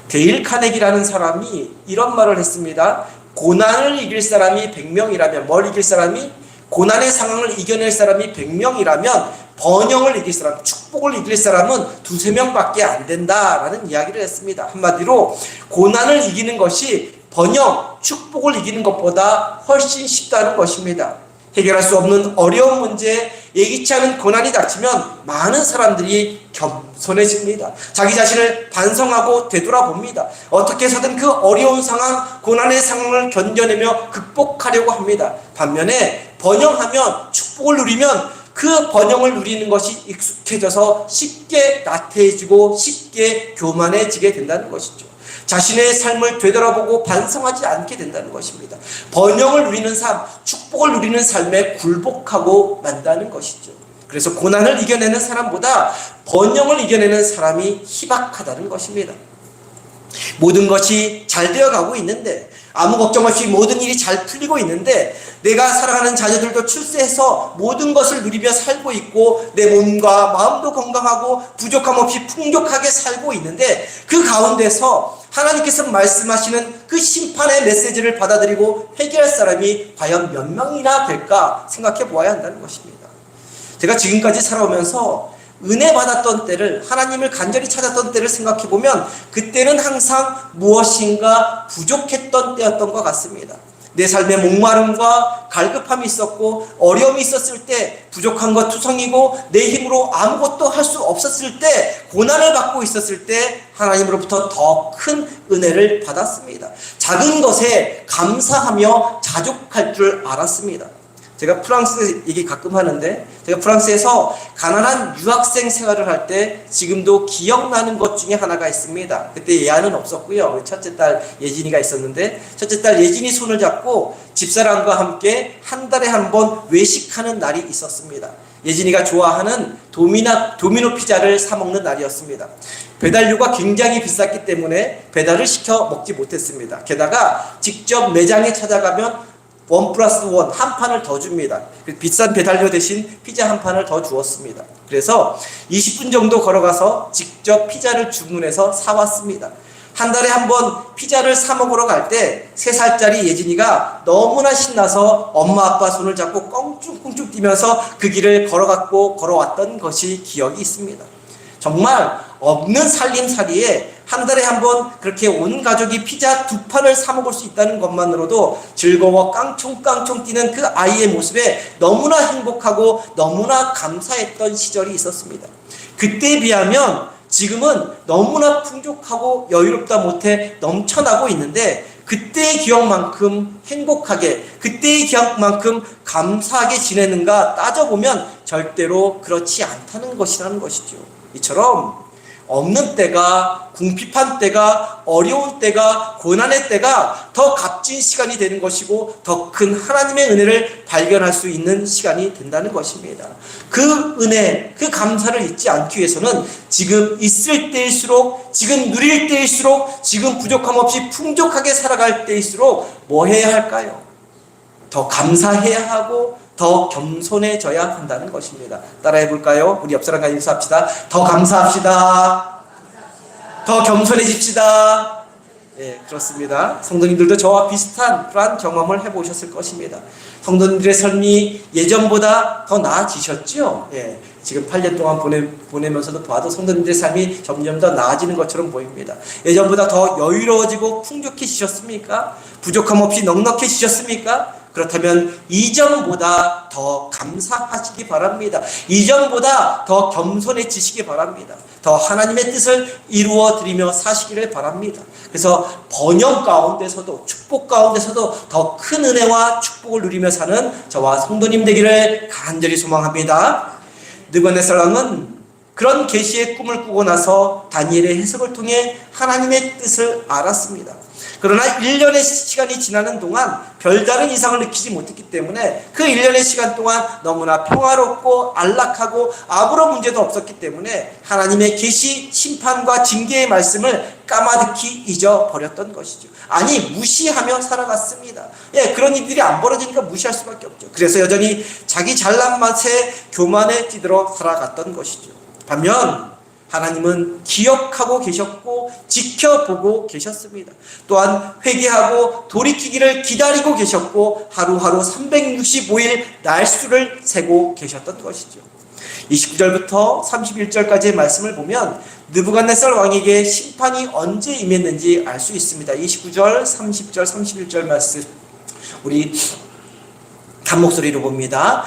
[SPEAKER 1] 데일 카네기라는 사람이 이런 말을 했습니다. 고난을 이길 사람이 100명이라면, 뭘 이길 사람이? 고난의 상황을 이겨낼 사람이 100명이라면 번영을 이길 사람, 축복을 이길 사람은 2-3명밖에 안 된다라는 이야기를 했습니다. 한마디로 고난을 이기는 것이 번영, 축복을 이기는 것보다 훨씬 쉽다는 것입니다. 해결할 수 없는 어려운 문제, 예기치 않은 고난이 닥치면 많은 사람들이 겸손해집니다. 자기 자신을 반성하고 되돌아봅니다. 어떻게 해서든 그 어려운 상황, 고난의 상황을 견뎌내며 극복하려고 합니다. 반면에 번영하면, 축복을 누리면 그 번영을 누리는 것이 익숙해져서 쉽게 나태해지고 쉽게 교만해지게 된다는 것이죠. 자신의 삶을 되돌아보고 반성하지 않게 된다는 것입니다. 번영을 누리는 삶, 축복을 누리는 삶에 굴복하고 만다는 것이죠. 그래서 고난을 이겨내는 사람보다 번영을 이겨내는 사람이 희박하다는 것입니다. 모든 것이 잘 되어가고 있는데, 아무 걱정 없이 모든 일이 잘 풀리고 있는데, 내가 사랑하는 자녀들도 출세해서 모든 것을 누리며 살고 있고 내 몸과 마음도 건강하고 부족함 없이 풍족하게 살고 있는데, 그 가운데서 하나님께서 말씀하시는 그 심판의 메시지를 받아들이고 회개할 사람이 과연 몇 명이나 될까 생각해 보아야 한다는 것입니다. 제가 지금까지 살아오면서 은혜 받았던 때를, 하나님을 간절히 찾았던 때를 생각해 보면 그때는 항상 무엇인가 부족했던 때였던 것 같습니다. 내 삶에 목마름과 갈급함이 있었고 어려움이 있었을 때, 부족한 것 투성이고 내 힘으로 아무것도 할 수 없었을 때, 고난을 받고 있었을 때 하나님으로부터 더 큰 은혜를 받았습니다. 작은 것에 감사하며 자족할 줄 알았습니다. 제가 프랑스 얘기 가끔 하는데, 제가 프랑스에서 가난한 유학생 생활을 할 때 지금도 기억나는 것 중에 하나가 있습니다. 그때 예아는 없었고요. 첫째 딸 예진이가 있었는데, 첫째 딸 예진이 손을 잡고 집사람과 함께 한 달에 한 번 외식하는 날이 있었습니다. 예진이가 좋아하는 도미노 피자를 사 먹는 날이었습니다. 배달료가 굉장히 비쌌기 때문에 배달을 시켜 먹지 못했습니다. 게다가 직접 매장에 찾아가면 1+1 한 판을 더 줍니다. 비싼 배달료 대신 피자 한 판을 더 주었습니다. 그래서 20분 정도 걸어가서 직접 피자를 주문해서 사왔습니다. 한 달에 한 번 피자를 사 먹으러 갈 때 3살짜리 예진이가 너무나 신나서 엄마 아빠 손을 잡고 껑충껑충 뛰면서 그 길을 걸어왔던 것이 기억이 있습니다. 정말 없는 살림살이에 한 달에 한 번 그렇게 온 가족이 피자 2판을 사 먹을 수 있다는 것만으로도 즐거워 깡총깡총 뛰는 그 아이의 모습에 너무나 행복하고 너무나 감사했던 시절이 있었습니다. 그때에 비하면 지금은 너무나 풍족하고 여유롭다 못해 넘쳐나고 있는데, 그때의 기억만큼 행복하게, 그때의 기억만큼 감사하게 지내는가 따져보면 절대로 그렇지 않다는 것이라는 것이죠. 이처럼 없는 때가, 궁핍한 때가, 어려운 때가, 고난의 때가 더 값진 시간이 되는 것이고 더 큰 하나님의 은혜를 발견할 수 있는 시간이 된다는 것입니다. 그 은혜, 그 감사를 잊지 않기 위해서는 지금 있을 때일수록, 지금 누릴 때일수록, 지금 부족함 없이 풍족하게 살아갈 때일수록 뭐 해야 할까요? 더 감사해야 하고 더 겸손해져야 한다는 것입니다. 따라해 볼까요? 우리 옆 사람과 인사합시다. 더 감사합시다. 더 겸손해집시다. 예, 그렇습니다. 성도님들도 저와 비슷한 그러한 경험을 해보셨을 것입니다. 성도님들의 삶이 예전보다 더 나아지셨죠? 예, 지금 8년 동안 보내면서도 봐도 성도님들의 삶이 점점 더 나아지는 것처럼 보입니다. 예전보다 더 여유로워지고 풍족해지셨습니까? 부족함 없이 넉넉해지셨습니까? 그렇다면 이전보다 더 감사하시기 바랍니다. 이전보다 더 겸손해지시기 바랍니다. 더 하나님의 뜻을 이루어 드리며 사시기를 바랍니다. 그래서 번영 가운데서도 축복 가운데서도 더 큰 은혜와 축복을 누리며 사는 저와 성도님 되기를 간절히 소망합니다. 느부갓네살 왕은 그런 계시의 꿈을 꾸고 나서 다니엘의 해석을 통해 하나님의 뜻을 알았습니다. 그러나 1년의 시간이 지나는 동안 별다른 이상을 느끼지 못했기 때문에 그 1년의 시간 동안 너무나 평화롭고 안락하고 아무런 문제도 없었기 때문에 하나님의 계시, 심판과 징계의 말씀을 까마득히 잊어버렸던 것이죠. 아니, 무시하며 살아갔습니다. 예, 그런 일들이 안 벌어지니까 무시할 수밖에 없죠. 그래서 여전히 자기 잘난 맛에 교만에 찌들어 살아갔던 것이죠. 반면 하나님은 기억하고 계셨고 지켜보고 계셨습니다. 또한 회개하고 돌이키기를 기다리고 계셨고 하루하루 365일 날수를 세고 계셨던 것이죠. 29절부터 31절까지의 말씀을 보면 느부갓네살 왕에게 심판이 언제 임했는지 알 수 있습니다. 29절, 30절, 31절 말씀 우리 한 목소리로 봅니다.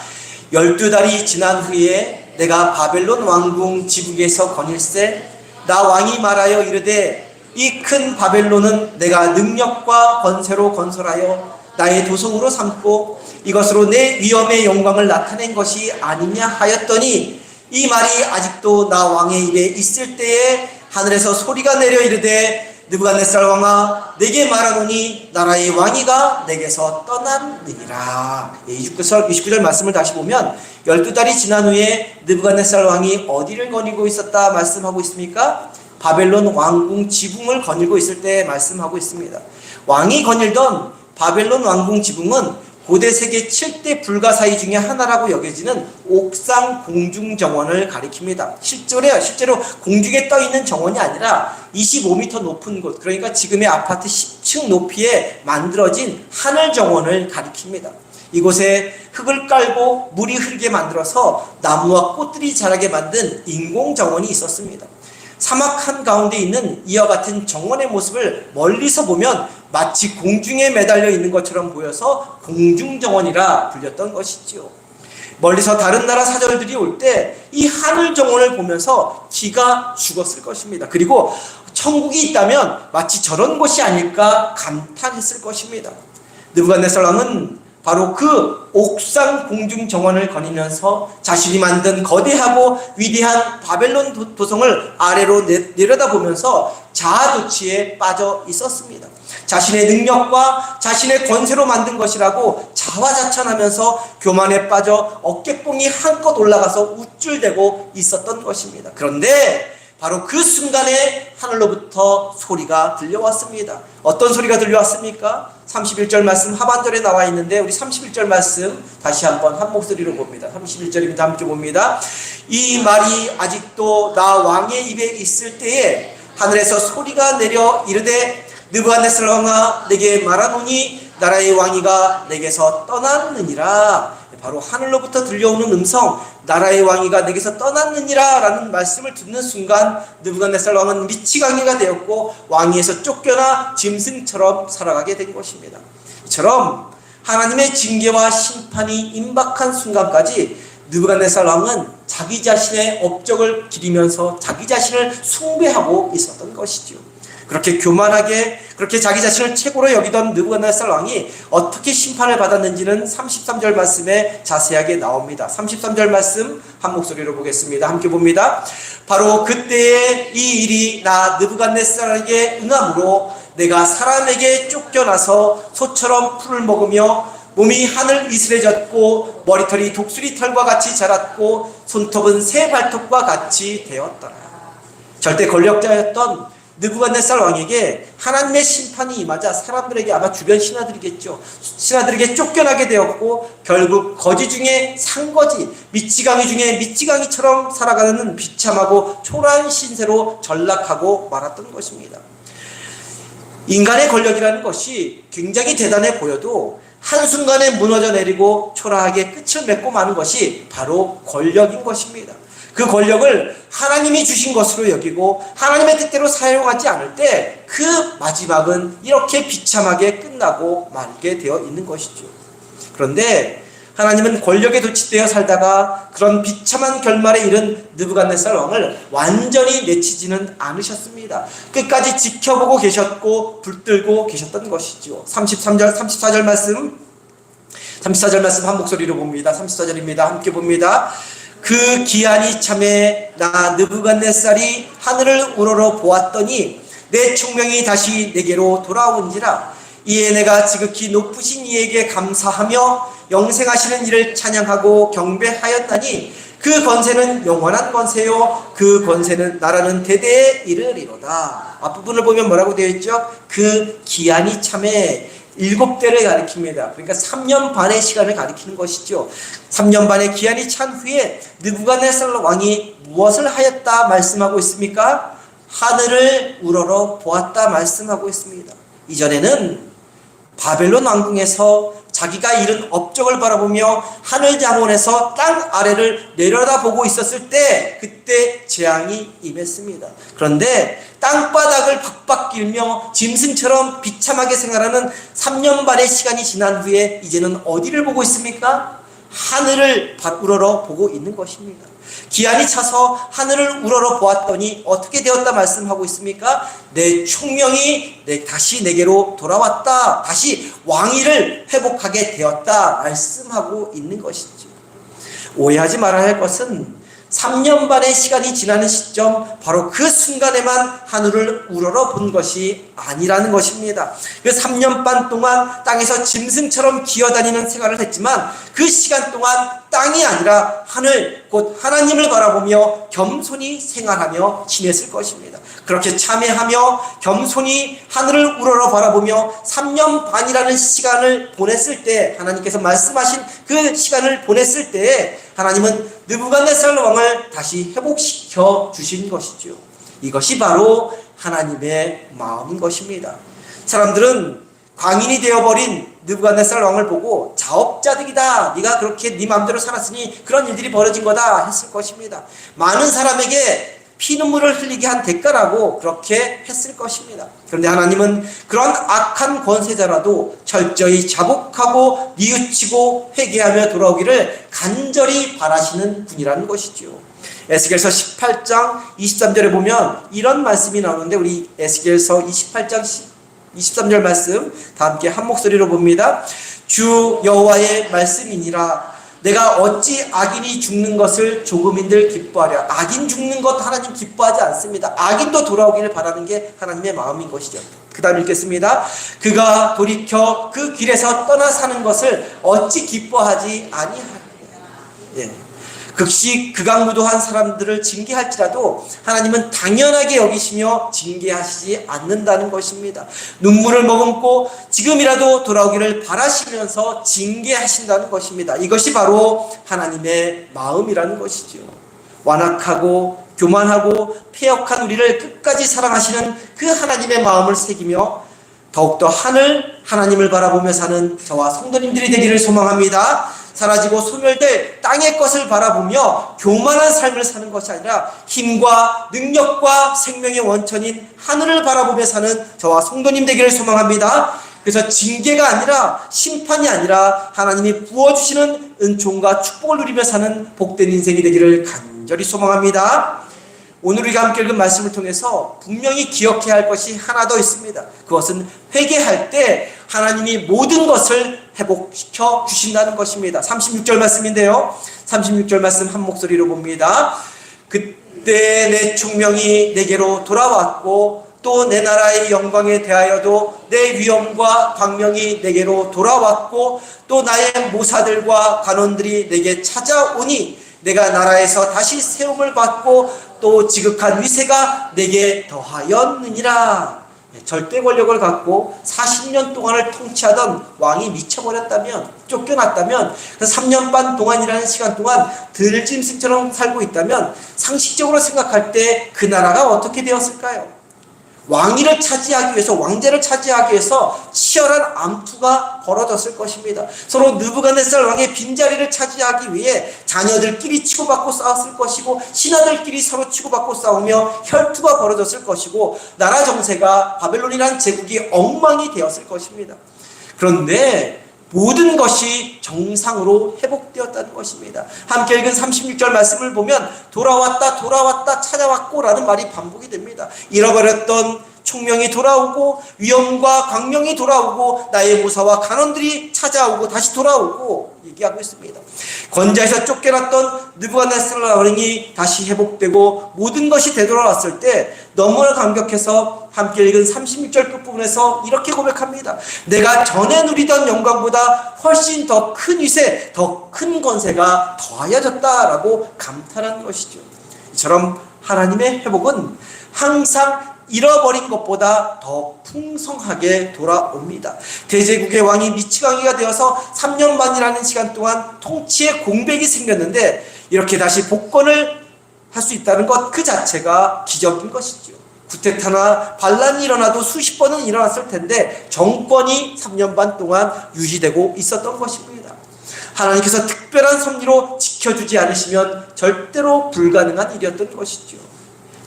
[SPEAKER 1] 12달이 지난 후에 내가 바벨론 왕궁 지붕에서 거닐세 나 왕이 말하여 이르되 이 큰 바벨론은 내가 능력과 권세로 건설하여 나의 도성으로 삼고 이것으로 내 위엄의 영광을 나타낸 것이 아니냐 하였더니 이 말이 아직도 나 왕의 입에 있을 때에 하늘에서 소리가 내려 이르되 느부갓네살 왕아 내게 말하노니 나라의 왕위가 내게서 떠났느니라. 29절 말씀을 다시 보면 12달이 지난 후에 느부갓네살 왕이 어디를 거닐고 있었다 말씀하고 있습니까? 바벨론 왕궁 지붕을 거닐고 있을 때 말씀하고 있습니다. 왕이 거닐던 바벨론 왕궁 지붕은 고대 세계 7대 불가사의 중에 하나라고 여겨지는 옥상 공중 정원을 가리킵니다. 실제로 공중에 떠 있는 정원이 아니라 25m 높은 곳, 그러니까 지금의 아파트 10층 높이에 만들어진 하늘 정원을 가리킵니다. 이곳에 흙을 깔고 물이 흐르게 만들어서 나무와 꽃들이 자라게 만든 인공 정원이 있었습니다. 사막 한가운데 있는 이와 같은 정원의 모습을 멀리서 보면 마치 공중에 매달려 있는 것처럼 보여서 공중정원이라 불렸던 것이지요. 멀리서 다른 나라 사절들이 올 때 이 하늘 정원을 보면서 기가 죽었을 것입니다. 그리고 천국이 있다면 마치 저런 곳이 아닐까 감탄했을 것입니다. 느부갓네살 왕은 바로 그 옥상 공중 정원을 거니면서 자신이 만든 거대하고 위대한 바벨론 도성을 아래로 내려다보면서 자아도취에 빠져 있었습니다. 자신의 능력과 자신의 권세로 만든 것이라고 자화자찬하면서 교만에 빠져 어깨뽕이 한껏 올라가서 우쭐대고 있었던 것입니다. 그런데 바로 그 순간에 하늘로부터 소리가 들려왔습니다. 어떤 소리가 들려왔습니까? 31절 말씀 하반절에 나와 있는데 우리 31절 말씀 다시 한번 한 목소리로 봅니다. 31절입니다. 함께 봅니다. 이 말이 아직도 나 왕의 입에 있을 때에 하늘에서 소리가 내려 이르되 느부갓네살 왕아 내게 말하노니 나라의 왕위가 내게서 떠났느니라. 바로 하늘로부터 들려오는 음성, 나라의 왕위가 내게서 떠났느니라 라는 말씀을 듣는 순간 느부갓네살 왕은 미치광이가 되었고 왕위에서 쫓겨나 짐승처럼 살아가게 된 것입니다. 이처럼 하나님의 징계와 심판이 임박한 순간까지 느부갓네살 왕은 자기 자신의 업적을 기리면서 자기 자신을 숭배하고 있었던 것이죠. 그렇게 교만하게 그렇게 자기 자신을 최고로 여기던 느부갓네살 왕이 어떻게 심판을 받았는지는 33절 말씀에 자세하게 나옵니다. 33절 말씀 한 목소리로 보겠습니다. 함께 봅니다. 바로 그때에 이 일이 나 느부갓네살에게 응함으로 내가 사람에게 쫓겨나서 소처럼 풀을 먹으며 몸이 하늘 이슬해졌고 머리털이 독수리 털과 같이 자랐고 손톱은 새 발톱과 같이 되었더라. 절대 권력자였던 느부갓네살 왕에게 하나님의 심판이 임하자 사람들에게 아마 주변 신하들에게 쫓겨나게 되었고 결국 거지 중에 상거지, 미치광이 중에 미치광이처럼 살아가는 비참하고 초라한 신세로 전락하고 말았던 것입니다. 인간의 권력이라는 것이 굉장히 대단해 보여도 한순간에 무너져 내리고 초라하게 끝을 맺고 마는 것이 바로 권력인 것입니다. 그 권력을 하나님이 주신 것으로 여기고 하나님의 뜻대로 사용하지 않을 때 그 마지막은 이렇게 비참하게 끝나고 말게 되어 있는 것이죠. 그런데 하나님은 권력에 도취되어 살다가 그런 비참한 결말에 이른 느부갓네살 왕을 완전히 내치지는 않으셨습니다. 끝까지 지켜보고 계셨고 붙들고 계셨던 것이죠. 34절 말씀 한 목소리로 봅니다. 34절입니다. 함께 봅니다. 그 기한이 참에 나 느부갓네살이 하늘을 우러러 보았더니 내 총명이 다시 내게로 돌아온지라. 이에 내가 지극히 높으신 이에게 감사하며 영생하시는 이를 찬양하고 경배하였다니 그 권세는 영원한 권세요 그 권세는 나라는 대대에 이르리로다. 앞부분을 보면 뭐라고 되어 있죠? 그 기한이 참에 7대를 가리킵니다. 그러니까 3년 반의 시간을 가리키는 것이죠. 3년 반의 기한이 찬 후에 느부갓네살 왕이 무엇을 하였다 말씀하고 있습니까? 하늘을 우러러 보았다 말씀하고 있습니다. 이전에는 바벨론 왕궁에서 자기가 이룬 업적을 바라보며 하늘 장원에서 땅 아래를 내려다보고 있었을 때 그때 재앙이 임했습니다. 그런데 땅바닥을 박박 길며 짐승처럼 비참하게 생활하는 3년 반의 시간이 지난 후에 이제는 어디를 보고 있습니까? 하늘을 우러러 보고 있는 것입니다. 기한이 차서 하늘을 우러러 보았더니 어떻게 되었다 말씀하고 있습니까? 내 총명이 다시 내게로 돌아왔다. 다시 왕위를 회복하게 되었다 말씀하고 있는 것이죠. 오해하지 말아야 할 것은 3년 반의 시간이 지나는 시점 바로 그 순간에만 하늘을 우러러 본 것이 아니라는 것입니다. 그 3년 반 동안 땅에서 짐승처럼 기어다니는 생활을 했지만 그 시간 동안 땅이 아니라 하늘 곧 하나님을 바라보며 겸손히 생활하며 지냈을 것입니다. 그렇게 참회하며 겸손히 하늘을 우러러 바라보며 3년 반이라는 시간을 보냈을 때 하나님께서 말씀하신 그 시간을 보냈을 때 하나님은 느부갓네살 왕을 다시 회복시켜 주신 것이죠. 이것이 바로 하나님의 마음인 것입니다. 사람들은 광인이 되어버린 느부갓네살 왕을 보고 자업자득이다. 네가 그렇게 네 마음대로 살았으니 그런 일들이 벌어진 거다 했을 것입니다. 많은 사람에게 피눈물을 흘리게 한 대가라고 그렇게 했을 것입니다. 그런데 하나님은 그런 악한 권세자라도 철저히 자복하고 뉘우치고 회개하며 돌아오기를 간절히 바라시는 분이라는 것이죠. 에스겔서 18장 23절에 보면 이런 말씀이 나오는데 우리 에스겔서 28장 23절 말씀 다 함께 한 목소리로 봅니다. 주 여호와의 말씀이니라. 내가 어찌 악인이 죽는 것을 조금인들 기뻐하랴. 악인 죽는 것 하나님 기뻐하지 않습니다. 악인도 돌아오기를 바라는 게 하나님의 마음인 것이죠. 그 다음 읽겠습니다. 그가 돌이켜 그 길에서 떠나 사는 것을 어찌 기뻐하지 아니하느냐. 예. 극식 극악무도한 사람들을 징계할지라도 하나님은 당연하게 여기시며 징계하시지 않는다는 것입니다. 눈물을 머금고 지금이라도 돌아오기를 바라시면서 징계하신다는 것입니다. 이것이 바로 하나님의 마음이라는 것이죠. 완악하고 교만하고 패역한 우리를 끝까지 사랑하시는 그 하나님의 마음을 새기며 더욱더 하나님을 바라보며 사는 저와 성도님들이 되기를 소망합니다. 사라지고 소멸될 땅의 것을 바라보며 교만한 삶을 사는 것이 아니라 힘과 능력과 생명의 원천인 하늘을 바라보며 사는 저와 성도님 되기를 소망합니다. 그래서 징계가 아니라 심판이 아니라 하나님이 부어주시는 은총과 축복을 누리며 사는 복된 인생이 되기를 간절히 소망합니다. 오늘 우리가 함께 읽은 말씀을 통해서 분명히 기억해야 할 것이 하나 더 있습니다. 그것은 회개할 때 하나님이 모든 것을 회복시켜 주신다는 것입니다. 36절 말씀인데요. 36절 말씀 한 목소리로 봅니다. 그때 내 총명이 내게로 돌아왔고 또 내 나라의 영광에 대하여도 내 위엄과 광명이 내게로 돌아왔고 또 나의 모사들과 간원들이 내게 찾아오니 내가 나라에서 다시 세움을 받고 또 지극한 위세가 내게 더하였느니라. 절대 권력을 갖고 40년 동안을 통치하던 왕이 미쳐버렸다면, 쫓겨났다면, 3년 반 동안이라는 시간 동안 들짐승처럼 살고 있다면 상식적으로 생각할 때 그 나라가 어떻게 되었을까요? 왕위를 차지하기 위해서, 왕제를 차지하기 위해서 치열한 암투가 벌어졌을 것입니다. 서로 느부갓네살 왕의 빈자리를 차지하기 위해 자녀들끼리 치고받고 싸웠을 것이고, 신하들끼리 서로 치고받고 싸우며 혈투가 벌어졌을 것이고, 나라 정세가 바벨론이라는 제국이 엉망이 되었을 것입니다. 그런데 모든 것이 정상으로 회복되었다는 것입니다. 함께 읽은 36절 말씀을 보면 돌아왔다 돌아왔다 찾아왔고 라는 말이 반복이 됩니다. 잃어버렸던 총명이 돌아오고, 위엄과 광명이 돌아오고, 나의 모사와 간원들이 찾아오고 다시 돌아오고 얘기하고 있습니다. 권자에서 쫓겨났던 느부갓네살 왕이 다시 회복되고 모든 것이 되돌아왔을 때 너무나 감격해서 함께 읽은 36절 끝부분에서 이렇게 고백합니다. 내가 전에 누리던 영광보다 훨씬 더 큰 위세, 더 큰 권세가 더하여졌다라고 감탄한 것이죠. 이처럼 하나님의 회복은 항상 잃어버린 것보다 더 풍성하게 돌아옵니다. 대제국의 왕이 미치광이가 되어서 3년 반이라는 시간 동안 통치에 공백이 생겼는데 이렇게 다시 복권을 할 수 있다는 것 그 자체가 기적인 것이죠. 구테타나 반란이 일어나도 수십 번은 일어났을 텐데 정권이 3년 반 동안 유지되고 있었던 것입니다. 하나님께서 특별한 섭리로 지켜주지 않으시면 절대로 불가능한 일이었던 것이죠.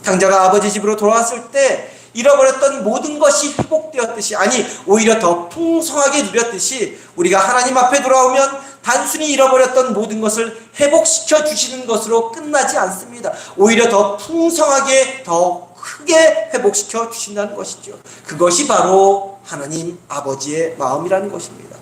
[SPEAKER 1] 탕자가 아버지 집으로 돌아왔을 때 잃어버렸던 모든 것이 회복되었듯이, 아니 오히려 더 풍성하게 누렸듯이 우리가 하나님 앞에 돌아오면 단순히 잃어버렸던 모든 것을 회복시켜 주시는 것으로 끝나지 않습니다. 오히려 더 풍성하게, 더 크게 회복시켜 주신다는 것이죠. 그것이 바로 하나님 아버지의 마음이라는 것입니다.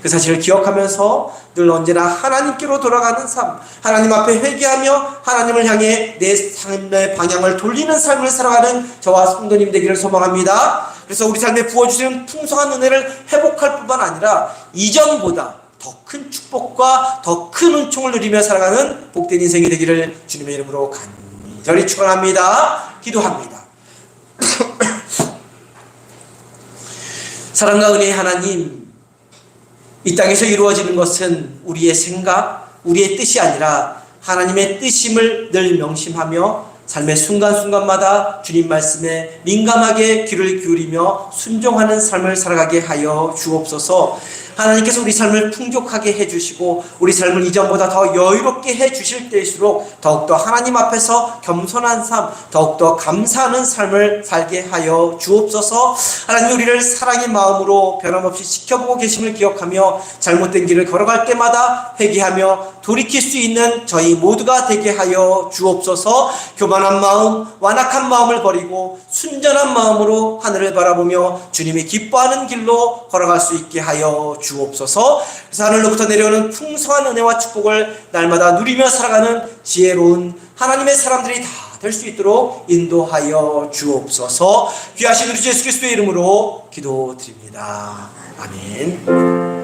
[SPEAKER 1] 그 사실을 기억하면서 늘 언제나 하나님께로 돌아가는 삶, 하나님 앞에 회개하며 하나님을 향해 내 삶의 방향을 돌리는 삶을 살아가는 저와 성도님 되기를 소망합니다. 그래서 우리 삶에 부어주시는 풍성한 은혜를 회복할 뿐만 아니라 이전보다 더 큰 축복과 더 큰 은총을 누리며 살아가는 복된 인생이 되기를 주님의 이름으로 간절히 축원합니다. 기도합니다. 사랑과 은혜의 하나님, 이 땅에서 이루어지는 것은 우리의 생각, 우리의 뜻이 아니라 하나님의 뜻임을 늘 명심하며 삶의 순간순간마다 주님 말씀에 민감하게 귀를 기울이며 순종하는 삶을 살아가게 하여 주옵소서. 하나님께서 우리 삶을 풍족하게 해주시고 우리 삶을 이전보다 더 여유롭게 해주실 때일수록 더욱더 하나님 앞에서 겸손한 삶, 더욱더 감사하는 삶을 살게 하여 주옵소서. 하나님, 우리를 사랑의 마음으로 변함없이 지켜보고 계심을 기억하며 잘못된 길을 걸어갈 때마다 회개하며 돌이킬 수 있는 저희 모두가 되게 하여 주옵소서. 교만한 마음, 완악한 마음을 버리고 순전한 마음으로 하늘을 바라보며 주님이 기뻐하는 길로 걸어갈 수 있게 하여 주옵소서. 그래서 하늘로부터 내려오는 풍성한 은혜와 축복을 날마다 누리며 살아가는 지혜로운 하나님의 사람들이 다 될 수 있도록 인도하여 주옵소서. 귀하신 우리 주 예수 그리스도의 이름으로 기도드립니다. 아멘.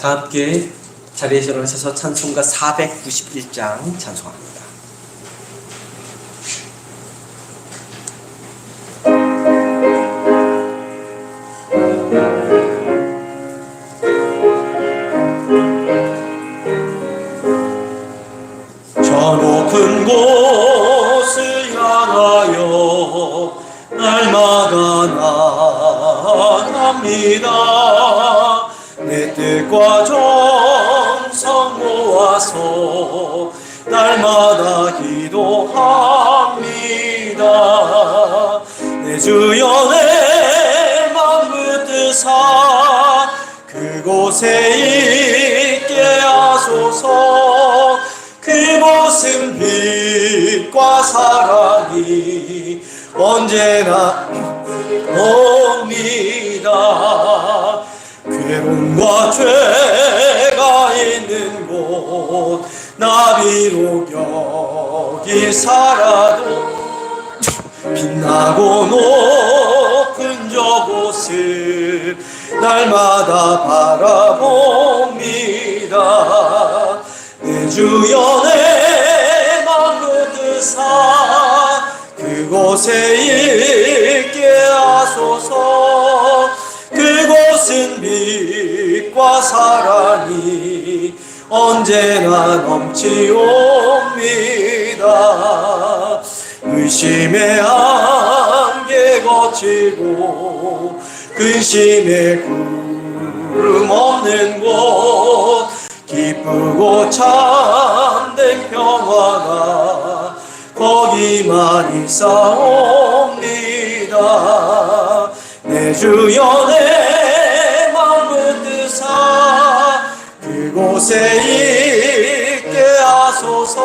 [SPEAKER 1] 다 함께 자리에서 일어나셔서 찬송가 491장 찬송합니다.
[SPEAKER 2] 저 높은 곳을 향하여 날마다 나아갑니다. 내 뜻과 정성 모아서 날마다 기도합니다. 내 주여 내 맘 붙드사 그곳에 있게 하소서. 그곳은 빛과 사랑이 언제나 옵니다. 괴로움과 죄가 있는 곳 나 비록 여기 살아도 빛나고 높은 저곳을 날마다 바라봅니다. 내 주여 내 맘을 드사 그곳에 있게 하소서. 그곳은 빛과 사랑이 언제나 넘치옵니다. 의심의 안개 거치고 근심의 구름 없는 곳 기쁘고 참된 평화가 거기만 있사옵니다. 내 주여 내 맘을 드사 그곳에 있게 하소서.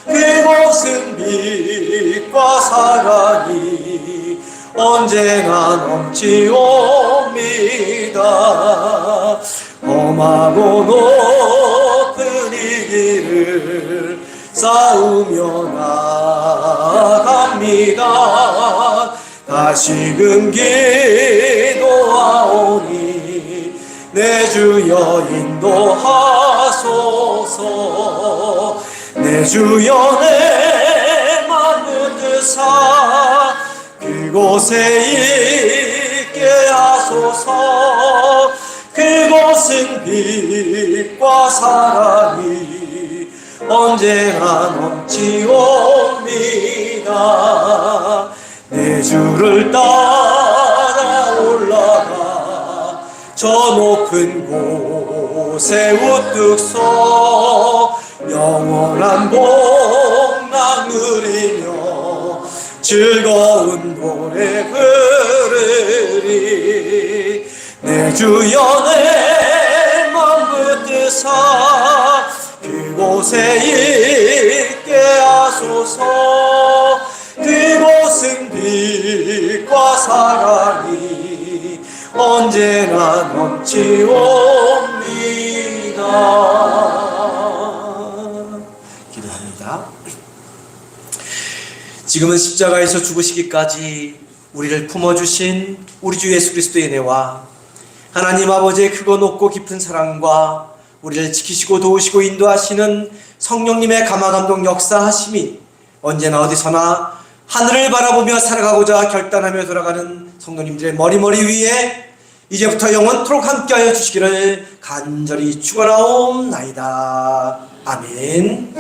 [SPEAKER 2] 그곳은 빛과 사랑이 언제나 넘치옵니다. 험하고 높은 이 길을 싸우며 나갑니다. 다시금 기도하오니 내 주여 인도하소서. 내 주여 내 맘을 드사 그곳에 있게 하소서. 그곳은 빛과 사랑이 언제나 넘치옵니다. 내 주를 따라 올라가 저 높은 곳에 우뚝 서 영원한 복락 누리며 즐거운 노래 부르리. 내 주여 내 맘 붙드사 그곳에 있게 하소서. 그곳은 빛과 사랑이 언제나 넘치옵니다.
[SPEAKER 1] 기도합니다. 지금은 십자가에서 죽으시기까지 우리를 품어주신 우리 주 예수 그리스도의 은혜와 하나님 아버지의 크고 높고 깊은 사랑과 우리를 지키시고 도우시고 인도하시는 성령님의 감화감동 역사하심이 언제나 어디서나 하늘을 바라보며 살아가고자 결단하며 돌아가는 성도님들의 머리 위에 이제부터 영원토록 함께하여 주시기를 간절히 축원하옵나이다. 아멘.